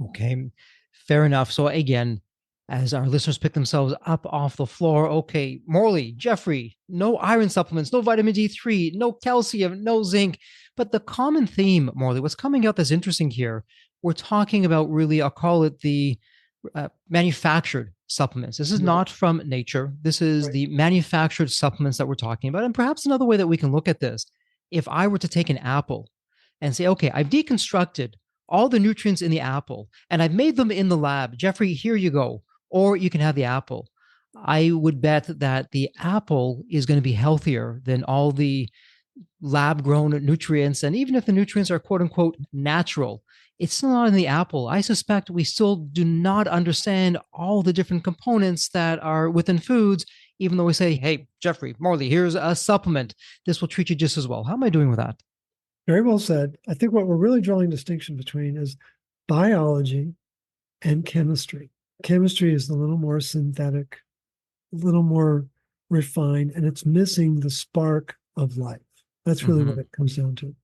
Okay, fair enough. So again, as our listeners pick themselves up off the floor, okay, Morley, Jeffrey, no iron supplements, no vitamin D3, no calcium, no zinc. But the common theme, Morley, what's coming out that's interesting here, we're talking about really, I'll call it the manufactured supplements. This is not from nature. This is the manufactured supplements that we're talking about. And perhaps another way that we can look at this, if I were to take an apple and say, okay, I've deconstructed all the nutrients in the apple and I've made them in the lab. Jeffrey, here you go. Or you can have the apple. I would bet that the apple is going to be healthier than all the lab grown nutrients. And even if the nutrients are quote unquote natural, it's still not in the apple. I suspect we still do not understand all the different components that are within foods, even though we say, hey, Jeffrey, Morley, here's a supplement. This will treat you just as well. How am I doing with that? Very well said. I think what we're really drawing distinction between is biology and chemistry. Chemistry is a little more synthetic, a little more refined, and it's missing the spark of life. That's really what it comes down to.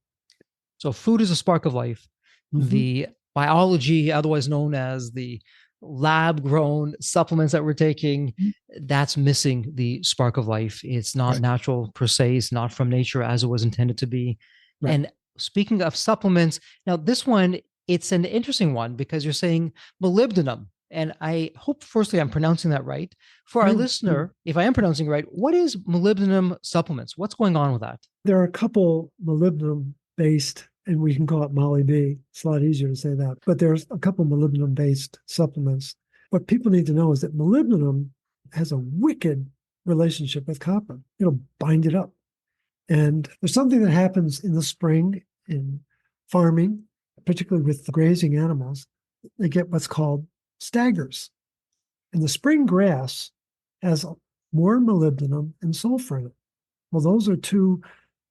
So food is a spark of life. The biology, otherwise known as the lab grown supplements that we're taking, that's missing the spark of life. It's not natural per se. It's not from nature as it was intended to be. And speaking of supplements, now this one, it's an interesting one because you're saying molybdenum. And I hope, firstly, I'm pronouncing that right. For our listener, if I am pronouncing right, what is molybdenum supplements? What's going on with that? There are a couple molybdenum-based, and we can call it Molly B. It's a lot easier to say that. But there's a couple molybdenum-based supplements. What people need to know is that molybdenum has a wicked relationship with copper. It'll bind it up. And there's something that happens in the spring in farming, particularly with the grazing animals. They get what's called staggers. And the spring grass has more molybdenum and sulfur in it. Well, those are two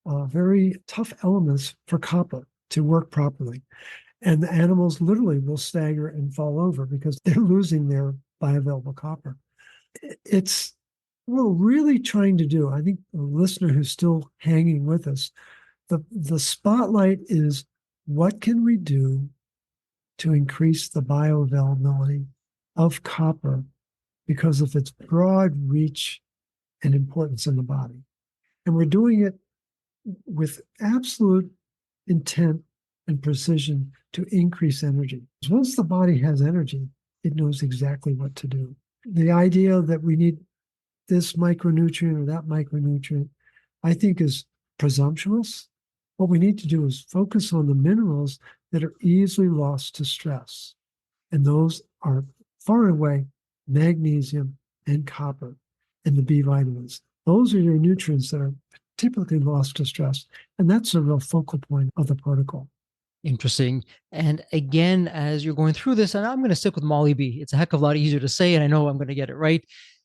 very tough elements for copper to work properly. And the animals literally will stagger and fall over because they're losing their bioavailable copper. It's what we're really trying to do. I think the listener who's still hanging with us, the spotlight is what can we do to increase the bioavailability of copper because of its broad reach and importance in the body. And we're doing it with absolute intent and precision to increase energy. Once the body has energy, it knows exactly what to do. The idea that we need this micronutrient or that micronutrient, I think is presumptuous. What we need to do is focus on the minerals that are easily lost to stress. And those are far and away magnesium and copper and the B vitamins. Those are your nutrients that are typically lost to stress. And that's a real focal point of the protocol. Interesting. And again, as you're going through this, and I'm going to stick with Molly B. It's a heck of a lot easier to say, and I know I'm going to get it right.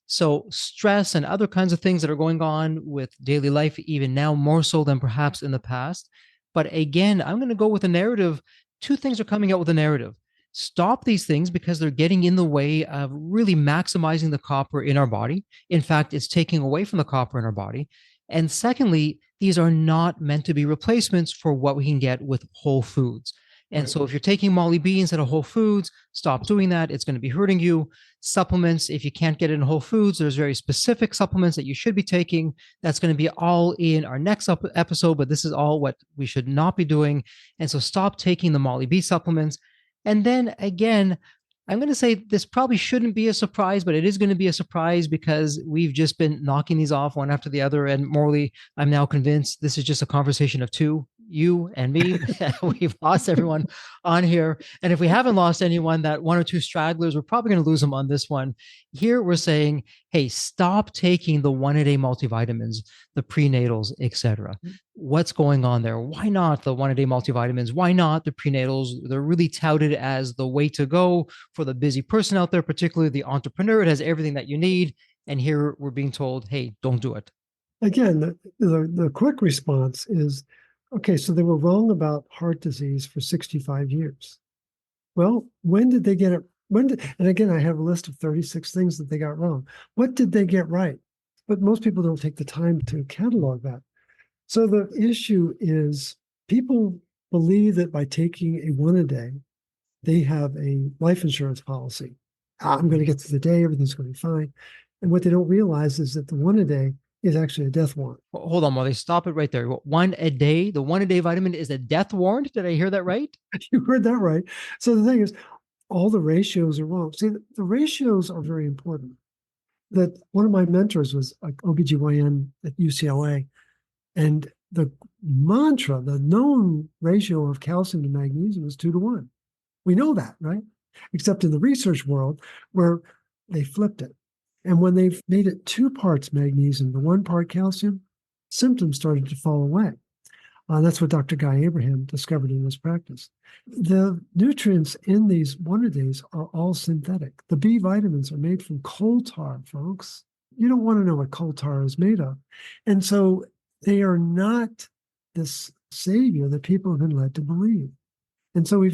So, stress and other kinds of things that are going on with daily life, even now more so than perhaps in the past. But again, I'm going to go with a narrative. Two things are coming out with a narrative. Stop these things because they're getting in the way of really maximizing the copper in our body. In fact, it's taking away from the copper in our body. And secondly, these are not meant to be replacements for what we can get with whole foods. And Right. so if you're taking Molly B instead of whole foods, stop doing that. It's going to be hurting you. Supplements, if you can't get it in whole foods, there's very specific supplements that you should be taking. That's going to be all in our next episode, but this is all what we should not be doing. And so stop taking the Molly B supplements. And then again, I'm going to say this probably shouldn't be a surprise, but it is going to be a surprise because we've just been knocking these off one after the other. And Morley, I'm now convinced this is just a conversation of two, you and me. We've lost everyone on here. And if we haven't lost anyone, that one or two stragglers, we're probably going to lose them on this one. Here we're saying, hey, stop taking the one-a-day multivitamins, the prenatals, etc. What's going on there? Why not the one-a-day multivitamins? Why not the prenatals? They're really touted as the way to go for the busy person out there, particularly the entrepreneur. It has everything that you need. And here we're being told, hey, don't do it. Again, the quick response is, okay, so they were wrong about heart disease for 65 years. Well, when did they get it? And again, I have a list of 36 things that they got wrong. What did they get right? But most people don't take the time to catalog that. So the issue is people believe that by taking a one a day, they have a life insurance policy. I'm going to get through the day, everything's going to be fine. And what they don't realize is that the one a day is actually a death warrant. Hold on, Molly. Stop it right there. One a day. The one a day vitamin is a death warrant. Did I hear that right? You heard that right. So the thing is, all the ratios are wrong. See, the ratios are very important. That one of my mentors was like OBGYN at UCLA. And the mantra, the known ratio of calcium to magnesium is 2-to-1. We know that, right? Except in the research world where they flipped it. And when they've made it 2 parts magnesium to 1 part calcium, symptoms started to fall away. That's what Dr. Guy Abraham discovered in his practice. The nutrients in these one-a-days are all synthetic. The B vitamins are made from coal tar, folks. You don't want to know what coal tar is made of. And so they are not this savior that people have been led to believe. And so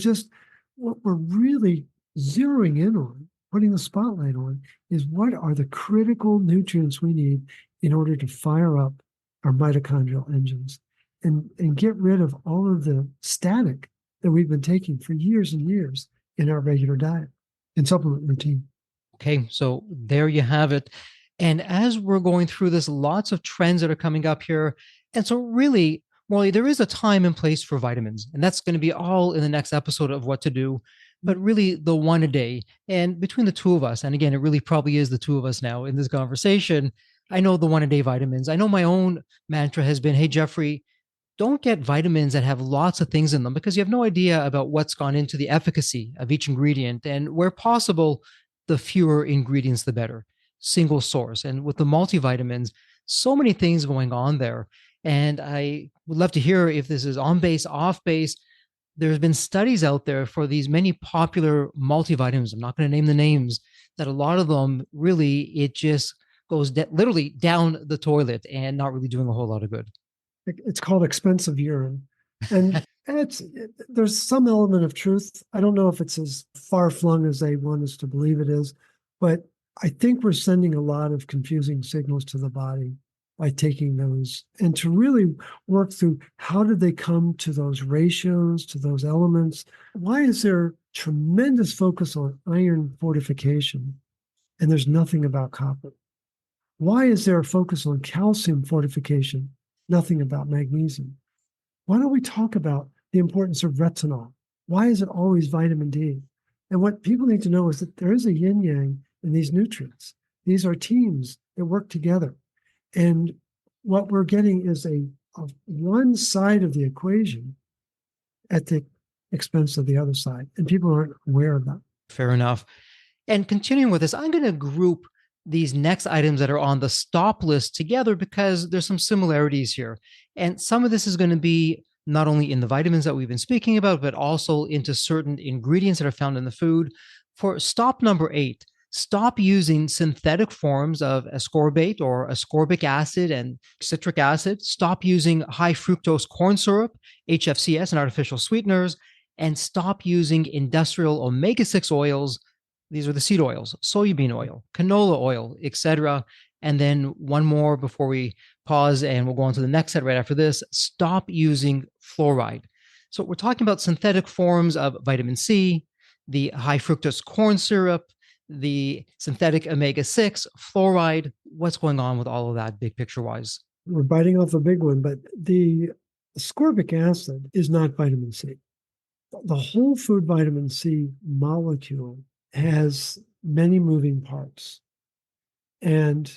what we're really zeroing in on, putting the spotlight on, is what are the critical nutrients we need in order to fire up our mitochondrial engines and get rid of all of the static that we've been taking for years and years in our regular diet and supplement routine. Okay, so there you have it. And as we're going through this, lots of trends that are coming up here. And so, really, Morley, there is a time and place for vitamins, and that's going to be all in the next episode of what to do. But really, the one a day, and between the two of us, and again, it really probably is the two of us now in this conversation. I know the one a day vitamins. I know my own mantra has been, hey, Jeffrey, don't get vitamins that have lots of things in them because you have no idea about what's gone into the efficacy of each ingredient. And where possible, the fewer ingredients, the better. Single source. And with the multivitamins, so many things going on there. And I would love to hear if this is on base, off base. There's been studies out there for these many popular multivitamins. I'm not going to name the names, that a lot of them really, it just goes literally down the toilet and not really doing a whole lot of good. It's called expensive urine. And there's some element of truth. I don't know if it's as far flung as they want us to believe it is, but I think we're sending a lot of confusing signals to the body by taking those, and to really work through how did they come to those ratios, to those elements. Why is there tremendous focus on iron fortification and there's nothing about copper? Why is there a focus on calcium fortification, nothing about magnesium? Why don't we talk about the importance of retinol? Why is it always vitamin D? And what people need to know is that there is a yin yang in these nutrients. These are teams that work together. And what we're getting is a one side of the equation at the expense of the other side. And people aren't aware of that. Fair enough. And continuing with this, I'm going to group these next items that are on the stop list together because there's some similarities here. And some of this is going to be not only in the vitamins that we've been speaking about, but also into certain ingredients that are found in the food. For stop number 8, stop using synthetic forms of ascorbate or ascorbic acid and citric acid. Stop using high fructose corn syrup, HFCS, and artificial sweeteners, and stop using industrial omega-6 oils. These are the seed oils, soybean oil, canola oil, etc. And then one more before we pause, and we'll go on to the next set right after this. Stop using fluoride. So we're talking about synthetic forms of vitamin C, the high fructose corn syrup, the synthetic omega-6, fluoride. What's going on with all of that big picture wise? We're biting off a big one, but the ascorbic acid is not vitamin C. The whole food vitamin C molecule has many moving parts. And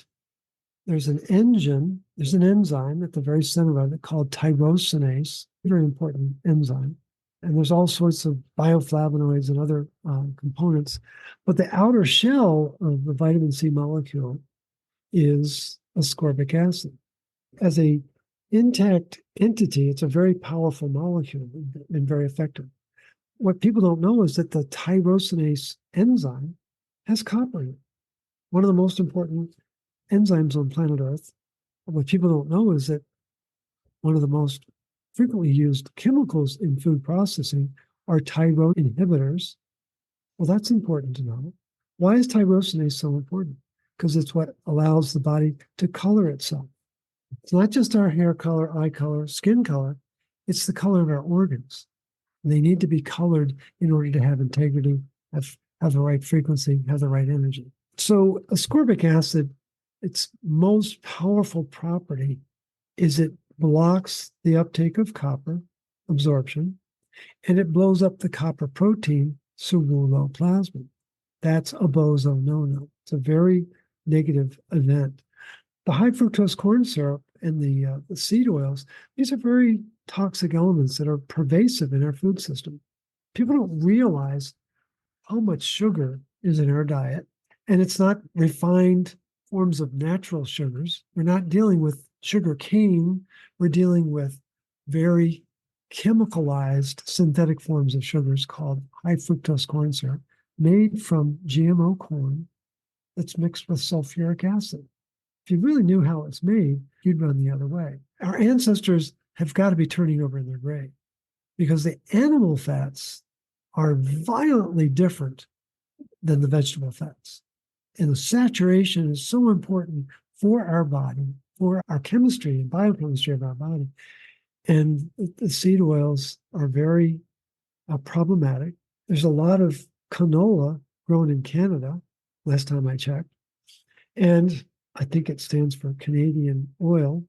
there's an enzyme at the very center of it called tyrosinase, very important enzyme. And there's all sorts of bioflavonoids and other components. But the outer shell of the vitamin C molecule is ascorbic acid. As a intact entity, it's a very powerful molecule and very effective. What people don't know is that the tyrosinase enzyme has copper in it, one of the most important enzymes on planet Earth. What people don't know is that one of the most frequently used chemicals in food processing are tyrosine inhibitors. Well, that's important to know. Why is tyrosinase so important? Because it's what allows the body to color itself. It's not just our hair color, eye color, skin color. It's the color of our organs. They need to be colored in order to have integrity, have the right frequency, have the right energy. So ascorbic acid, its most powerful property is it blocks the uptake of copper absorption, and it blows up the copper protein ceruloplasmin. That's a bozo no-no. It's a very negative event. The high fructose corn syrup and the seed oils, these are very toxic elements that are pervasive in our food system. People don't realize how much sugar is in our diet, and it's not refined forms of natural sugars. We're not dealing with sugar cane. We're dealing with very chemicalized synthetic forms of sugars called high fructose corn syrup, made from GMO corn that's mixed with sulfuric acid. If you really knew how it's made, you'd run the other way. Our ancestors have got to be turning over in their grave because the animal fats are violently different than the vegetable fats. And the saturation is so important for our body, for our chemistry and biochemistry of our body. And the seed oils are very problematic. There's a lot of canola grown in Canada, last time I checked. And I think it stands for Canadian oil,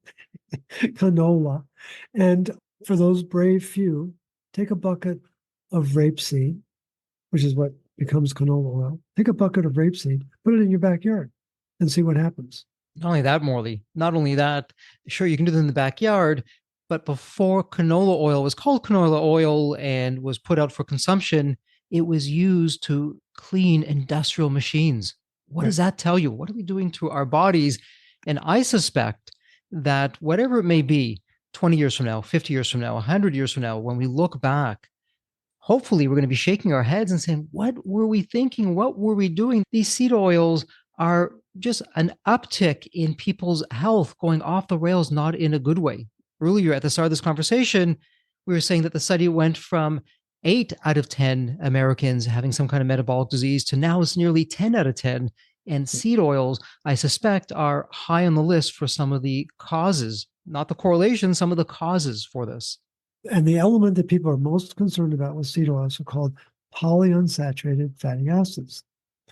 canola. And for those brave few, take a bucket of rapeseed, which is what becomes canola oil. Take a bucket of rapeseed, put it in your backyard, and see what happens. Not only that, Morley, not only that, sure, you can do that in the backyard, but before canola oil was called canola oil and was put out for consumption, it was used to clean industrial machines. What does that tell you? What are we doing to our bodies? And I suspect that whatever it may be, 20 years from now, 50 years from now, 100 years from now, when we look back, hopefully we're going to be shaking our heads and saying, what were we thinking? What were we doing? These seed oils are just an uptick in people's health going off the rails, not in a good way. Earlier at the start of this conversation, we were saying that the study went from 8 out of 10 Americans having some kind of metabolic disease to now it's nearly 10 out of 10. And seed oils, I suspect, are high on the list for some of the causes, not the correlation, some of the causes for this. And the element that people are most concerned about with seed oils are called polyunsaturated fatty acids,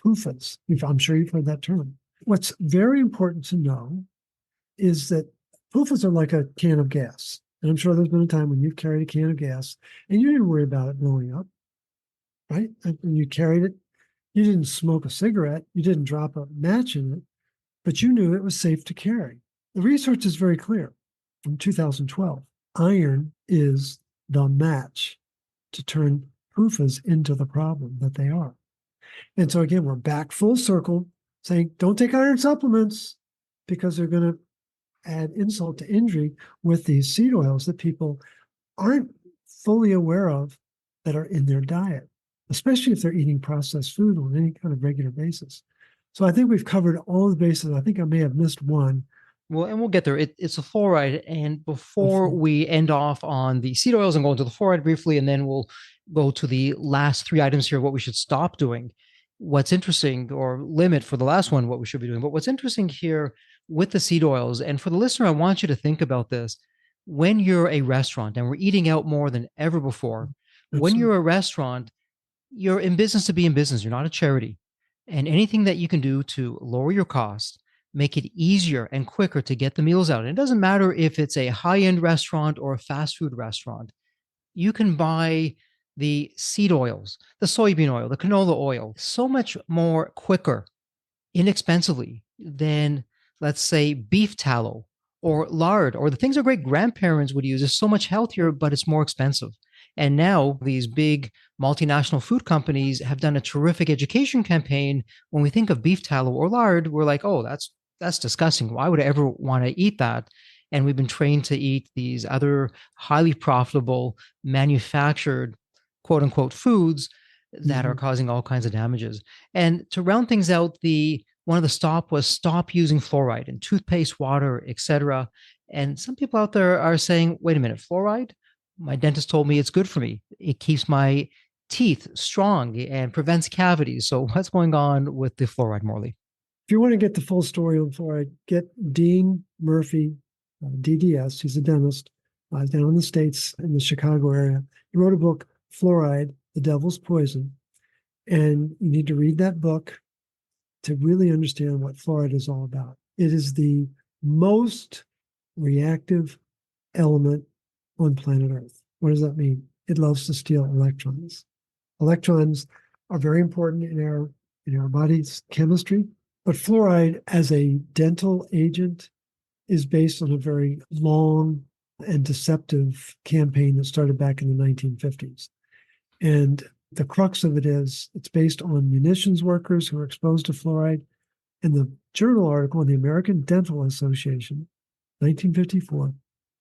PUFAs. I'm sure you've heard that term. What's very important to know is that PUFAs are like a can of gas. And I'm sure there's been a time when you've carried a can of gas and you didn't worry about it blowing up, right? And you carried it. You didn't smoke a cigarette. You didn't drop a match in it, but you knew it was safe to carry. The research is very clear from 2012. Iron is the match to turn PUFAs into the problem that they are. And so again, we're back full circle saying, don't take iron supplements because they're going to add insult to injury with these seed oils that people aren't fully aware of that are in their diet, especially if they're eating processed food on any kind of regular basis. So I think we've covered all the bases. I think I may have missed one. Well, and we'll get there. It's a fluoride. And before we end off on the seed oils and go into the fluoride briefly, and then we'll go to the last three items here, what we should stop doing. What's interesting, or limit for the last one, what we should be doing. But what's interesting here with the seed oils, and for the listener, I want you to think about this. When you're a restaurant, and we're eating out more than ever before, when you're a restaurant, you're in business to be in business. You're not a charity. And anything that you can do to lower your cost, make it easier and quicker to get the meals out. And it doesn't matter if it's a high-end restaurant or a fast food restaurant. You can buy the seed oils, the soybean oil, the canola oil, so much more quicker, inexpensively than, let's say, beef tallow or lard or the things our great grandparents would use. Is so much healthier, but it's more expensive. And now these big multinational food companies have done a terrific education campaign. When we think of beef tallow or lard, we're like, oh, that's disgusting. Why would I ever want to eat that? And we've been trained to eat these other highly profitable manufactured quote unquote foods that are causing all kinds of damages. And to round things out, the one of the stop was stop using fluoride in toothpaste, water, etc. And some people out there are saying, wait a minute, fluoride? My dentist told me it's good for me. It keeps my teeth strong and prevents cavities. So what's going on with the fluoride, Morley? If you want to get the full story on fluoride, get Dean Murphy, DDS. He's a dentist down in the States in the Chicago area. He wrote a book, Fluoride, The Devil's Poison. And you need to read that book to really understand what fluoride is all about. It is the most reactive element on planet Earth. What does that mean? It loves to steal electrons. Electrons are very important in our body's chemistry, but fluoride as a dental agent is based on a very long and deceptive campaign that started back in the 1950s. And the crux of it is it's based on munitions workers who are exposed to fluoride. And the journal article in the American Dental Association, 1954,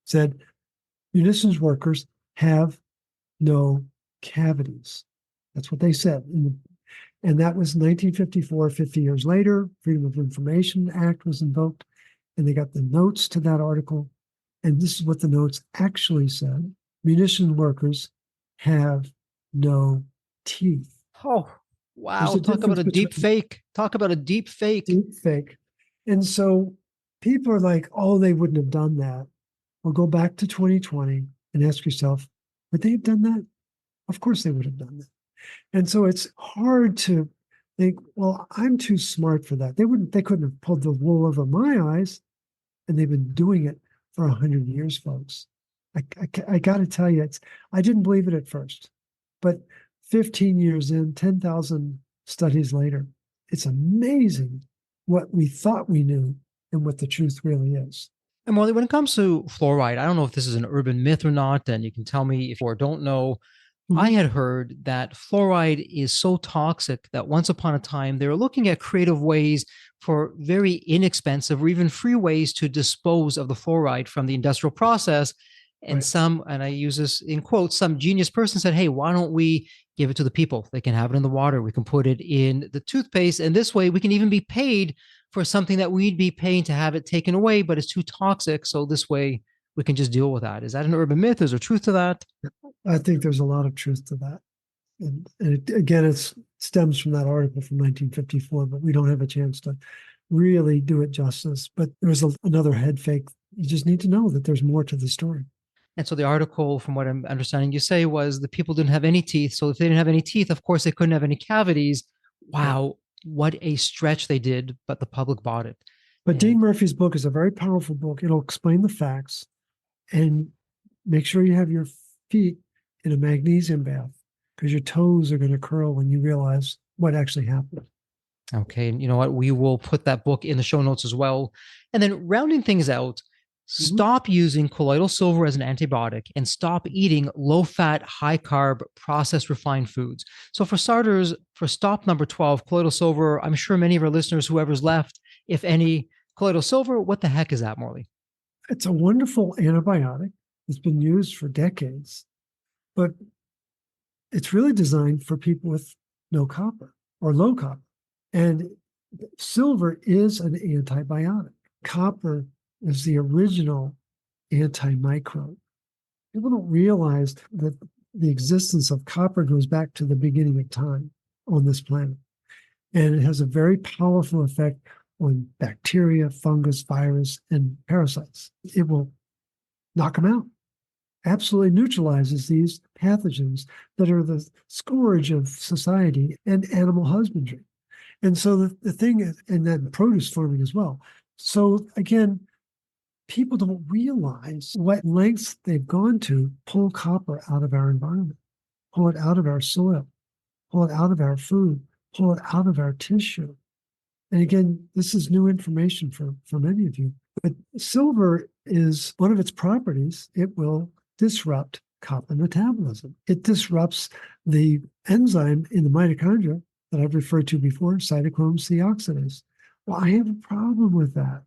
said munitions workers have no cavities. That's what they said. And that was 1954, 50 years later. Freedom of Information Act was invoked, and they got the notes to that article. And this is what the notes actually said. Munition workers have no teeth. Oh, wow. Talk about a deep fake. Talk about a deep fake. Deep fake. And so people are like, oh, they wouldn't have done that. Well, go back to 2020 and ask yourself, would they have done that? Of course they would have done that. And so it's hard to think, well, I'm too smart for that. They couldn't have pulled the wool over my eyes. And they've been doing it for 100 years, folks. I got to tell you, I didn't believe it at first. But 15 years in, 10,000 studies later, it's amazing what we thought we knew and what the truth really is. And Morley, when it comes to fluoride, I don't know if this is an urban myth or not, and you can tell me if you don't know, I Mhm. had heard that fluoride is so toxic that once upon a time they were looking at creative ways for very inexpensive or even free ways to dispose of the fluoride from the industrial process. And Right. some, and I use this in quotes, some genius person said, hey, why don't we give it to the people? They can have it in the water. We can put it in the toothpaste. And this way we can even be paid for something that we'd be paying to have it taken away, but it's too toxic. So this way we can just deal with that. Is that an urban myth? Is there truth to that? I think there's a lot of truth to that. And again, it stems from that article from 1954, but we don't have a chance to really do it justice. But there's another head fake. You just need to know that there's more to the story. And so the article, from what I'm understanding you say, was the people didn't have any teeth. So if they didn't have any teeth, of course they couldn't have any cavities. Right. Wow, what a stretch they did, but the public bought it. But Dean And Murphy's book is a very powerful book. It'll explain the facts and make sure you have your feet in a magnesium bath because your toes are going to curl when you realize what actually happened. okay, and you know what? We will put that book in the show notes as well. And then rounding things out, Mhm. stop using colloidal silver as an antibiotic and stop eating low fat, high carb, processed refined foods. So, for starters, for stop number 12, colloidal silver, I'm sure many of our listeners, whoever's left, if any, colloidal silver, what the heck is that, Morley? It's a wonderful antibiotic. It's been used for decades, but it's really designed for people with no copper or low copper. And silver is an antibiotic. Copper is the original antimicrobe. People don't realize that the existence of copper goes back to the beginning of time on this planet. And it has a very powerful effect on bacteria, fungus, virus, and parasites. It will knock them out, absolutely neutralizes these pathogens that are the scourge of society and animal husbandry. And so the thing is, and then produce farming as well. So again, people don't realize what lengths they've gone to pull copper out of our environment, pull it out of our soil, pull it out of our food, pull it out of our tissue. And again, this is new information for many of you. But silver is one of its properties. It will disrupt copper metabolism. It disrupts the enzyme in the mitochondria that I've referred to before, cytochrome C oxidase. Well, I have a problem with that.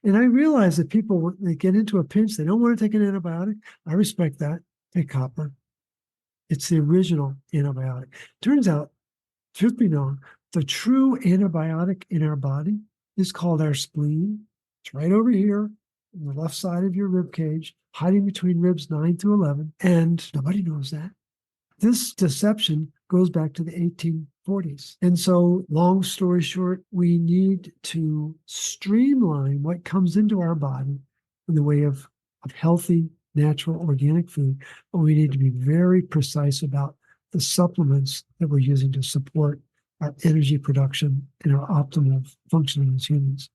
And I realize that people, when they get into a pinch, they don't want to take an antibiotic. I respect that. Take copper. It's the original antibiotic. Turns out, truth be known, the true antibiotic in our body is called our spleen. It's right over here on the left side of your rib cage, hiding between ribs 9 to 11. And nobody knows that. This deception goes back to the 1840s. And so, long story short, we need to streamline what comes into our body in the way of healthy, natural, organic food. But we need to be very precise about the supplements that we're using to support our energy production and our optimal functioning as humans.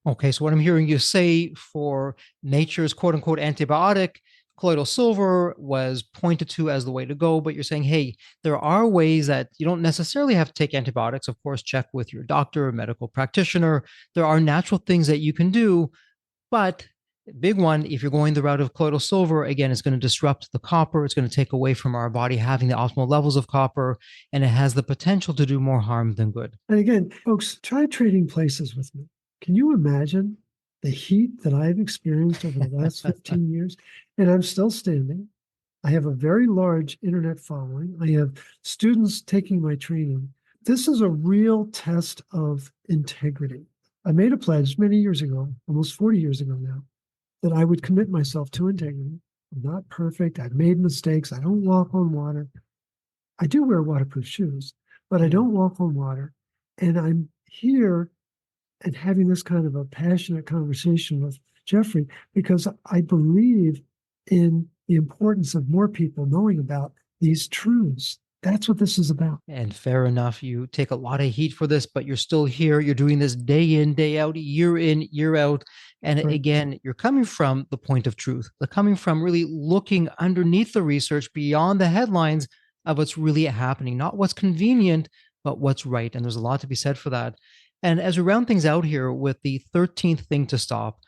Okay, so what I'm hearing you say for nature's quote unquote antibiotic, colloidal silver was pointed to as the way to go, but you're saying, hey, there are ways that you don't necessarily have to take antibiotics. Of course, check with your doctor or medical practitioner. There are natural things that you can do, but big one, if you're going the route of colloidal silver, again, it's going to disrupt the copper. It's going to take away from our body having the optimal levels of copper, and it has the potential to do more harm than good. And again, folks, try trading places with me. Can you imagine the heat that I've experienced over the last 15 years? And I'm still standing. I have a very large internet following. I have students taking my training. This is a real test of integrity. I made a pledge many years ago, almost 40 years ago now, that I would commit myself to integrity. I'm not perfect. I've made mistakes. I don't walk on water. I do wear waterproof shoes, but I don't walk on water. And I'm here and having this kind of a passionate conversation with Jeffrey because I believe in the importance of more people knowing about these truths. That's what this is about. And fair enough, you take a lot of heat for this, but you're still here. You're doing this day in, day out, year in, year out. And Right. again, you're coming from the point of truth. They're coming from really looking underneath the research beyond the headlines of what's really happening, not what's convenient, but what's right. And there's a lot to be said for that. And as we round things out here with the 13th thing to stop,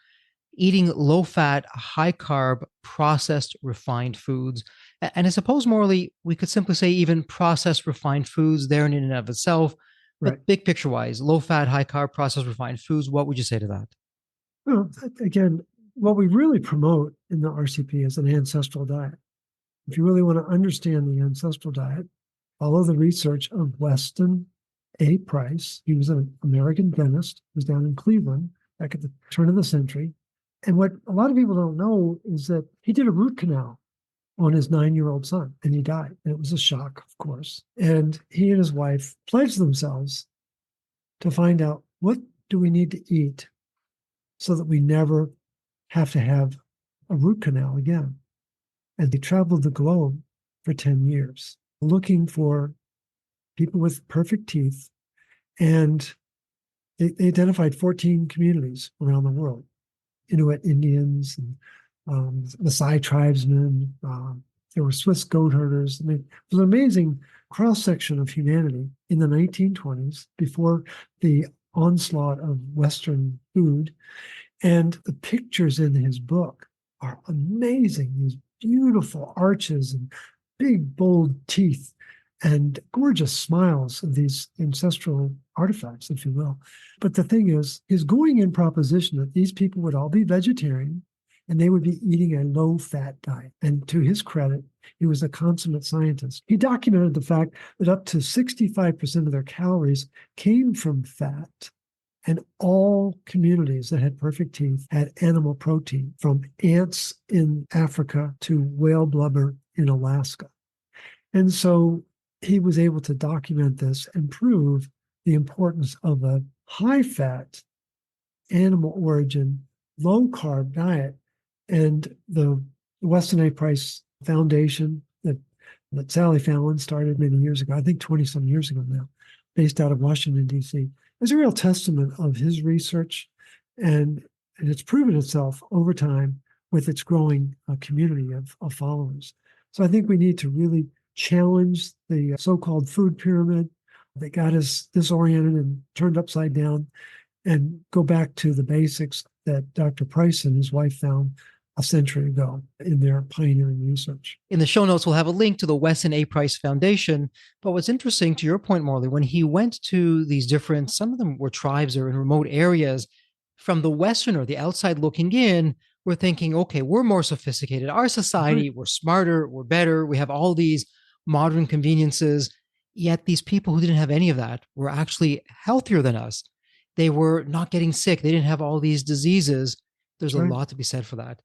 eating low fat, high carb, processed, refined foods. And I suppose, Morley, we could simply say even processed refined foods there in and of itself. Right. But big picture wise, low fat, high carb, processed refined foods, what would you say to that? Well, again, what we really promote in the RCP is an ancestral diet. If you really want to understand the ancestral diet, follow the research of Weston A. Price. He was an American dentist, was down in Cleveland back at the turn of the century. And what a lot of people don't know is that he did a root canal on his 9-year-old son and he died. And it was a shock, of course. And he and his wife pledged themselves to find out what do we need to eat so that we never have to have a root canal again. And they traveled the globe for 10 years looking for people with perfect teeth. And they identified 14 communities around the world, Inuit Indians and Maasai tribesmen. There were Swiss goat herders. I mean, it was an amazing cross section of humanity in the 1920s before the onslaught of Western food. And the pictures in his book are amazing. These beautiful arches and big, bold teeth and gorgeous smiles of these ancestral artifacts, if you will. But the thing is, his going in proposition that these people would all be vegetarian and they would be eating a low-fat diet. And to his credit, he was a consummate scientist. He documented the fact that up to 65% of their calories came from fat. And all communities that had perfect teeth had animal protein, from ants in Africa to whale blubber in Alaska. And so he was able to document this and prove the importance of a high-fat, animal origin, low-carb diet. And the Weston A. Price Foundation that Sally Fallon started many years ago, I think 20-some years ago now, based out of Washington, D.C., is a real testament of his research. And it's proven itself over time with its growing community of followers. So I think we need to really challenge the so-called food pyramid that got us disoriented and turned upside down and go back to the basics that Dr. Price and his wife found a century ago in their pioneering research. In the show notes, we'll have a link to the Weston A. Price Foundation. But what's interesting, to your point, Morley, when he went to these different, some of them were tribes or in remote areas, from the Western or the outside looking in, we're thinking, okay, we're more sophisticated. Our society, we're smarter, we're better. We have all these modern conveniences. Yet these people who didn't have any of that were actually healthier than us. They were not getting sick. They didn't have all these diseases. There's a Right. lot to be said for that.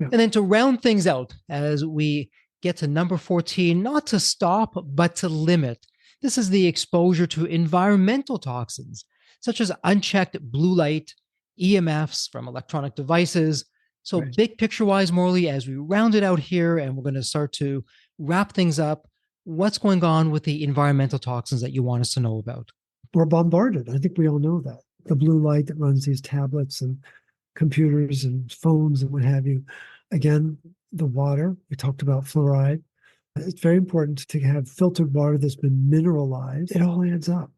Yeah. And then to round things out, as we get to number 14, not to stop, but to limit. This is the exposure to environmental toxins, such as unchecked blue light, EMFs from electronic devices. So, Right. big picture wise, Morley, as we round it out here and we're going to start to wrap things up, what's going on with the environmental toxins that you want us to know about? We're bombarded. I think we all know that. The blue light that runs these tablets and computers and phones and what have you. Again, the water, we talked about fluoride. It's very important to have filtered water that's been mineralized. It all adds up.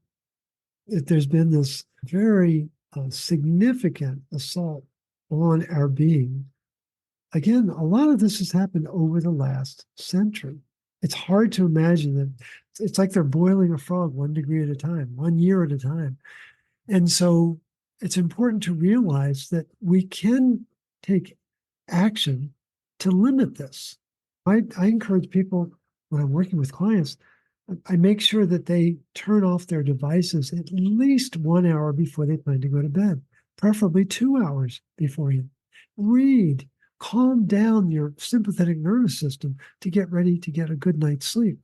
There's been this very significant assault on our being. Again, a lot of this has happened over the last century. It's hard to imagine that it's like they're boiling a frog 1 degree at a time, 1 year at a time. And so it's important to realize that we can take action to limit this. I encourage people when I'm working with clients, I make sure that they turn off their devices at least 1 hour before they plan to go to bed, preferably 2 hours beforehand. Read, calm down your sympathetic nervous system to get ready to get a good night's sleep.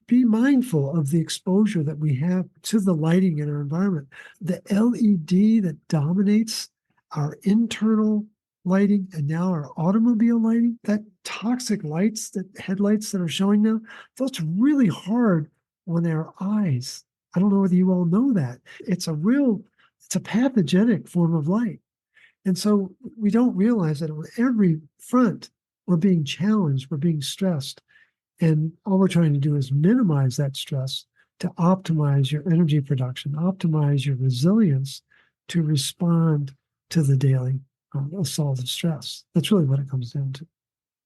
Be mindful of the exposure that we have to the lighting in our environment. The LED that dominates our internal lighting and now our automobile lighting, that toxic lights, that headlights that are showing now, that's really hard on our eyes. I don't know whether you all know that. It's a pathogenic form of light. And so we don't realize that on every front, we're being challenged, we're being stressed. And all we're trying to do is minimize that stress to optimize your energy production, optimize your resilience to respond to the daily assault of stress. That's really what it comes down to.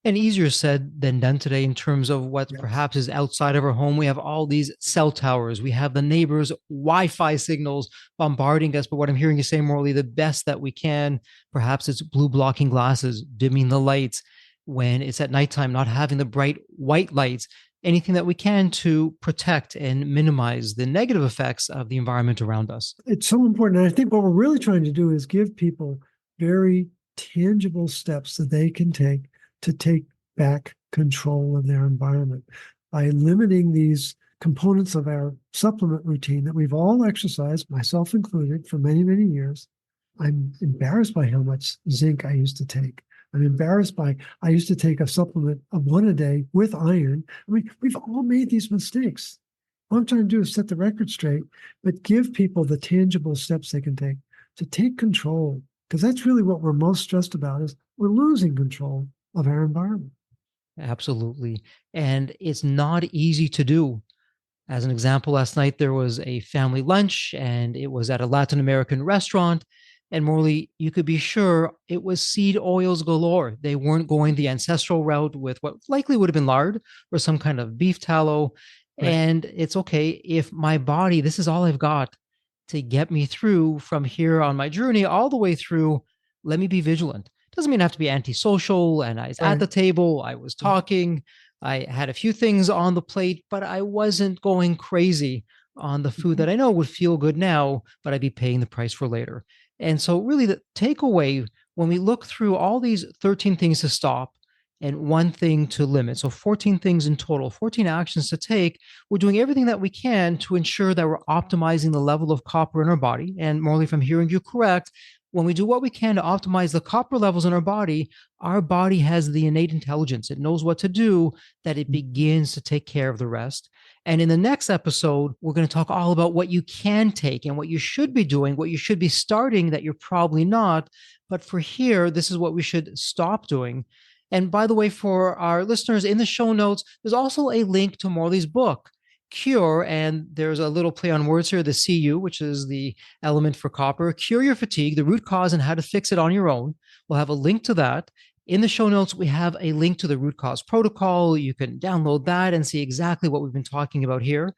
And easier said than done today in terms of what Yes. perhaps is outside of our home. We have all these cell towers. We have the neighbors' Wi-Fi signals bombarding us. But what I'm hearing you say, Morley, the best that we can, perhaps it's blue blocking glasses, dimming the lights when it's at nighttime, not having the bright white lights, anything that we can to protect and minimize the negative effects of the environment around us. It's so important. And I think what we're really trying to do is give people very tangible steps that they can take to take back control of their environment by limiting these components of our supplement routine that we've all exercised, myself included, for many, many years. I'm embarrassed by how much zinc I used to take. I'm embarrassed by, I used to take a supplement of one a day with iron. I mean, we've all made these mistakes. What I'm trying to do is set the record straight, but give people the tangible steps they can take to take control. Because that's really what we're most stressed about is we're losing control of our environment. Absolutely. And it's not easy to do. As an example, last night there was a family lunch and it was at a Latin American restaurant. And Morley, you could be sure it was seed oils galore. They weren't going the ancestral route with what likely would have been lard or some kind of beef tallow. Right. And it's okay if my body, this is all I've got to get me through from here on my journey all the way through. Let me be vigilant. Doesn't mean I have to be antisocial. And I was at Right. the table, I was talking, I had a few things on the plate, but I wasn't going crazy on the food that I know would feel good now, but I'd be paying the price for later. And so, really, the takeaway when we look through all these 13 things to stop and one thing to limit, so 14 things in total, 14 actions to take, we're doing everything that we can to ensure that we're optimizing the level of copper in our body. And Morley, if I'm hearing you correct, when we do what we can to optimize the copper levels in our body has the innate intelligence. It knows what to do, that it begins to take care of the rest. And in the next episode, we're going to talk all about what you can take and what you should be doing, what you should be starting that you're probably not. But for here, this is what we should stop doing. And by the way, for our listeners in the show notes, there's also a link to Morley's book, Cure. And there's a little play on words here, the CU, which is the element for copper. Cure your fatigue, the root cause, and how to fix it on your own. We'll have a link to that. In the show notes, we have a link to the root cause protocol. You can download that and see exactly what we've been talking about here.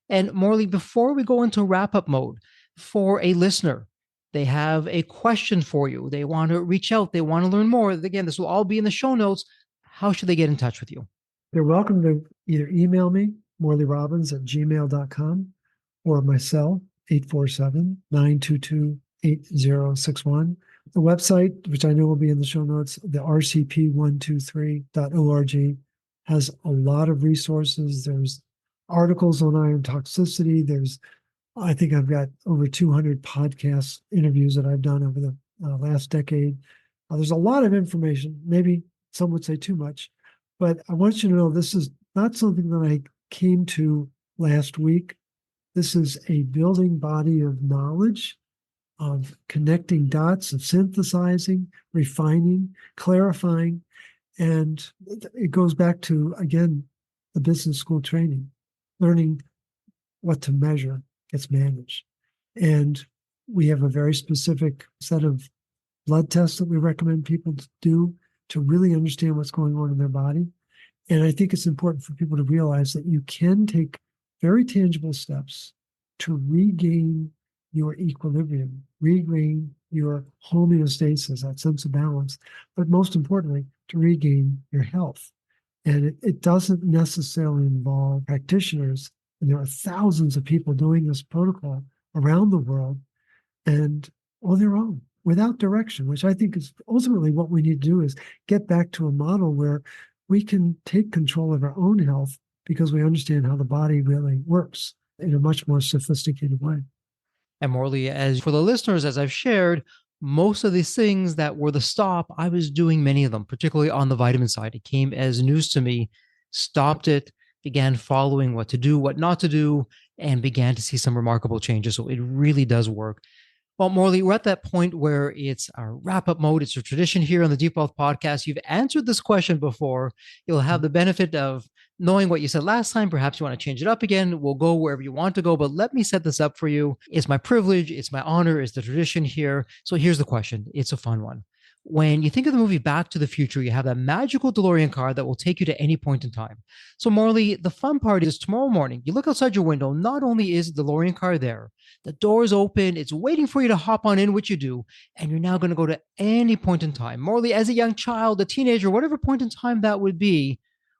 And Morley, before we go into wrap up mode, for a listener, they have a question for you. They want to reach out. They want to learn more. Again, this will all be in the show notes. How should they get in touch with you? They're welcome to either email me, morleyrobbins@gmail.com, or my cell, 847-922-8061. The website, which I know will be in the show notes, the rcp123.org, has a lot of resources. There's articles on iron toxicity. I think I've got over 200 podcast interviews that I've done over the last decade. There's a lot of information. Maybe some would say too much, but I want you to know this is not something that I came to last week. This is a building body of knowledge, of connecting dots, of synthesizing, refining, clarifying. And it goes back to, again, the business school training, learning what to measure gets managed. And we have a very specific set of blood tests that we recommend people to do to really understand what's going on in their body. And I think it's important for people to realize that you can take very tangible steps to regain your equilibrium, regain your homeostasis, that sense of balance, but most importantly, to regain your health. And it doesn't necessarily involve practitioners. And there are thousands of people doing this protocol around the world and on their own, without direction, which I think is ultimately what we need to do is get back to a model where we can take control of our own health because we understand how the body really works in a much more sophisticated way. And Morley, as for the listeners, as I've shared, most of these things that were the stop, I was doing many of them, particularly on the vitamin side. It came as news to me, stopped it, began following what to do, what not to do, and began to see some remarkable changes. So it really does work. Well, Morley, we're at that point where it's our wrap up mode. It's a tradition here on the Deep Wealth Podcast. You've answered this question before. You'll have the benefit of knowing what you said last time. Perhaps you want to change it up again. We'll go wherever you want to go, but let me set this up for you. It's my privilege. It's my honor. It's the tradition here. So here's the question. It's a fun one. When you think of the movie Back to the Future, you have that magical DeLorean car that will take you to any point in time. So, Morley, the fun part is tomorrow morning, you look outside your window, not only is the DeLorean car there, the door is open, it's waiting for you to hop on in, which you do, and you're now going to go to any point in time. Morley, as a young child, a teenager, whatever point in time that would be,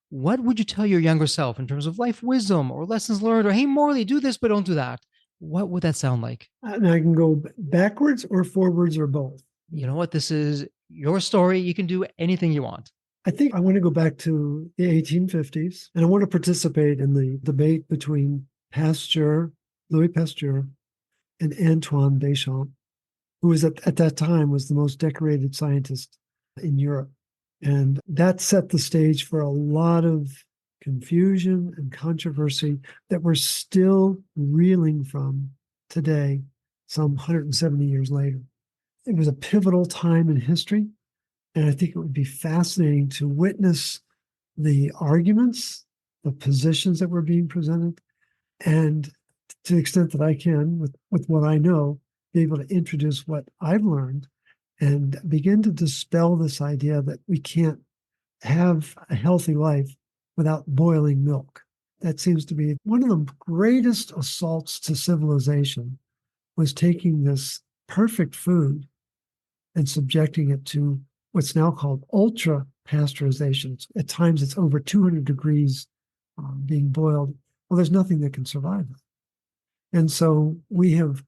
what would you tell your younger self in terms of life wisdom or lessons learned, or hey, Morley, do this, but don't do that? What would that sound like? And I can go backwards or forwards or both. You know what? This is your story. You can do anything you want. I think I want to go back to the 1850s, and I want to participate in the debate between Louis Pasteur, and Antoine Béchamp, who was at that time was the most decorated scientist in Europe. And that set the stage for a lot of confusion and controversy that we're still reeling from today, some 170 years later. It was a pivotal time in history, and I think it would be fascinating to witness the arguments, the positions that were being presented, and to the extent that I can, with what I know, be able to introduce what I've learned and begin to dispel this idea that we can't have a healthy life without boiling milk. That seems to be one of the greatest assaults to civilization, was taking this perfect food and subjecting it to what's now called ultra pasteurization. At times it's over 200 degrees being boiled. Well, there's nothing that can survive it. And so we have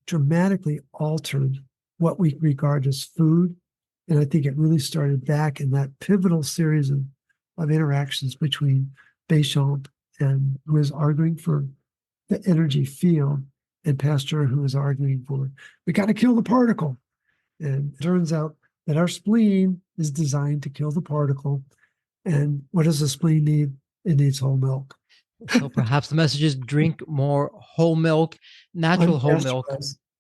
dramatically altered what we regard as food. And I think it really started back in that pivotal series of interactions between Béchamp, and who is arguing for the energy field, and Pasteur, who is arguing for, we got to kill the particle. And it turns out that our spleen is designed to kill the particle. And what does the spleen need? It needs whole milk. So perhaps the message is drink more whole milk, natural whole milk.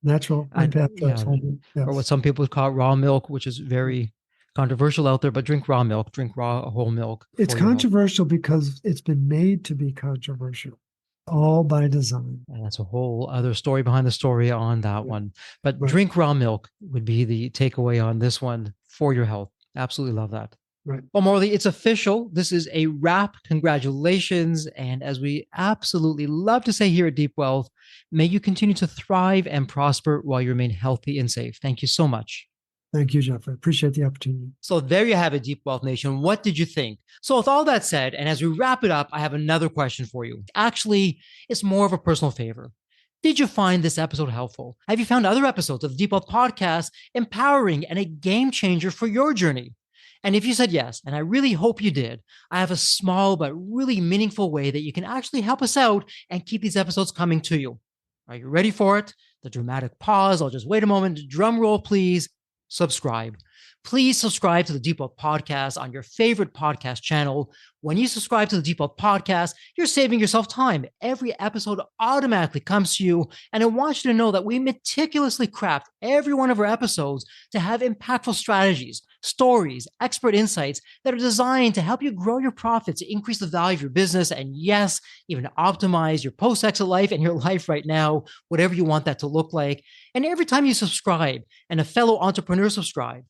Natural, unpasteurized whole milk. Yes. Or what some people would call raw milk, which is very controversial out there, but drink raw milk, drink raw whole milk. It's controversial because it's been made to be controversial, all by design. And that's a whole other story behind the story on that one. But Right. Drink raw milk would be the takeaway on this one for your health. Absolutely love that. Right. Well, Morley, it's official. This is a wrap. Congratulations. And as we absolutely love to say here at Deep Wealth, may you continue to thrive and prosper while you remain healthy and safe. Thank you so much. Thank you, Jeff. I appreciate the opportunity. So there you have it, Deep Wealth Nation. What did you think? So with all that said, and as we wrap it up, I have another question for you. Actually, it's more of a personal favor. Did you find this episode helpful? Have you found other episodes of the Deep Wealth Podcast empowering and a game changer for your journey? And if you said yes, and I really hope you did, I have a small but really meaningful way that you can actually help us out and keep these episodes coming to you. Are you ready for it? The dramatic pause. I'll just wait a moment. Drum roll, please. Subscribe. Please subscribe to the Deep Wealth Podcast on your favorite podcast channel. When you subscribe to the Deep Wealth Podcast, you're saving yourself time. Every episode automatically comes to you. And I want you to know that we meticulously craft every one of our episodes to have impactful strategies, stories, expert insights that are designed to help you grow your profits, increase the value of your business, and yes, even optimize your post-exit life and your life right now, whatever you want that to look like. And every time you subscribe and a fellow entrepreneur subscribe,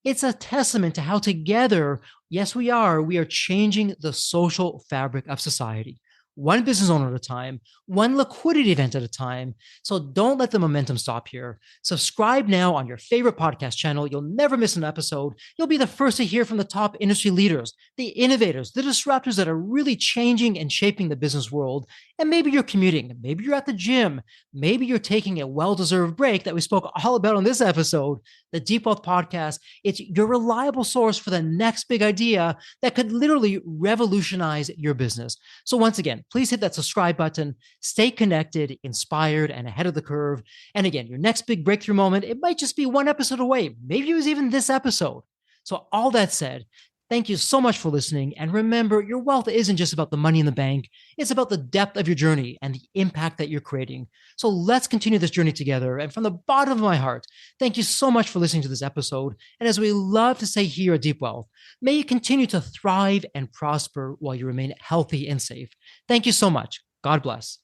it's a testament to how together, yes, we are changing the social fabric of society. One business owner at a time, one liquidity event at a time. So don't let the momentum stop here. Subscribe now on your favorite podcast channel. You'll never miss an episode. You'll be the first to hear from the top industry leaders, the innovators, the disruptors that are really changing and shaping the business world. And maybe you're commuting, maybe you're at the gym, maybe you're taking a well-deserved break that we spoke all about on this episode. The Deep Wealth Podcast, it's your reliable source for the next big idea that could literally revolutionize your business. So once again, please hit that subscribe button, stay connected, inspired, and ahead of the curve. And again, your next big breakthrough moment, it might just be one episode away. Maybe it was even this episode. So all that said, thank you so much for listening. And remember, your wealth isn't just about the money in the bank. It's about the depth of your journey and the impact that you're creating. So let's continue this journey together. And from the bottom of my heart, thank you so much for listening to this episode. And as we love to say here at Deep Wealth, may you continue to thrive and prosper while you remain healthy and safe. Thank you so much. God bless.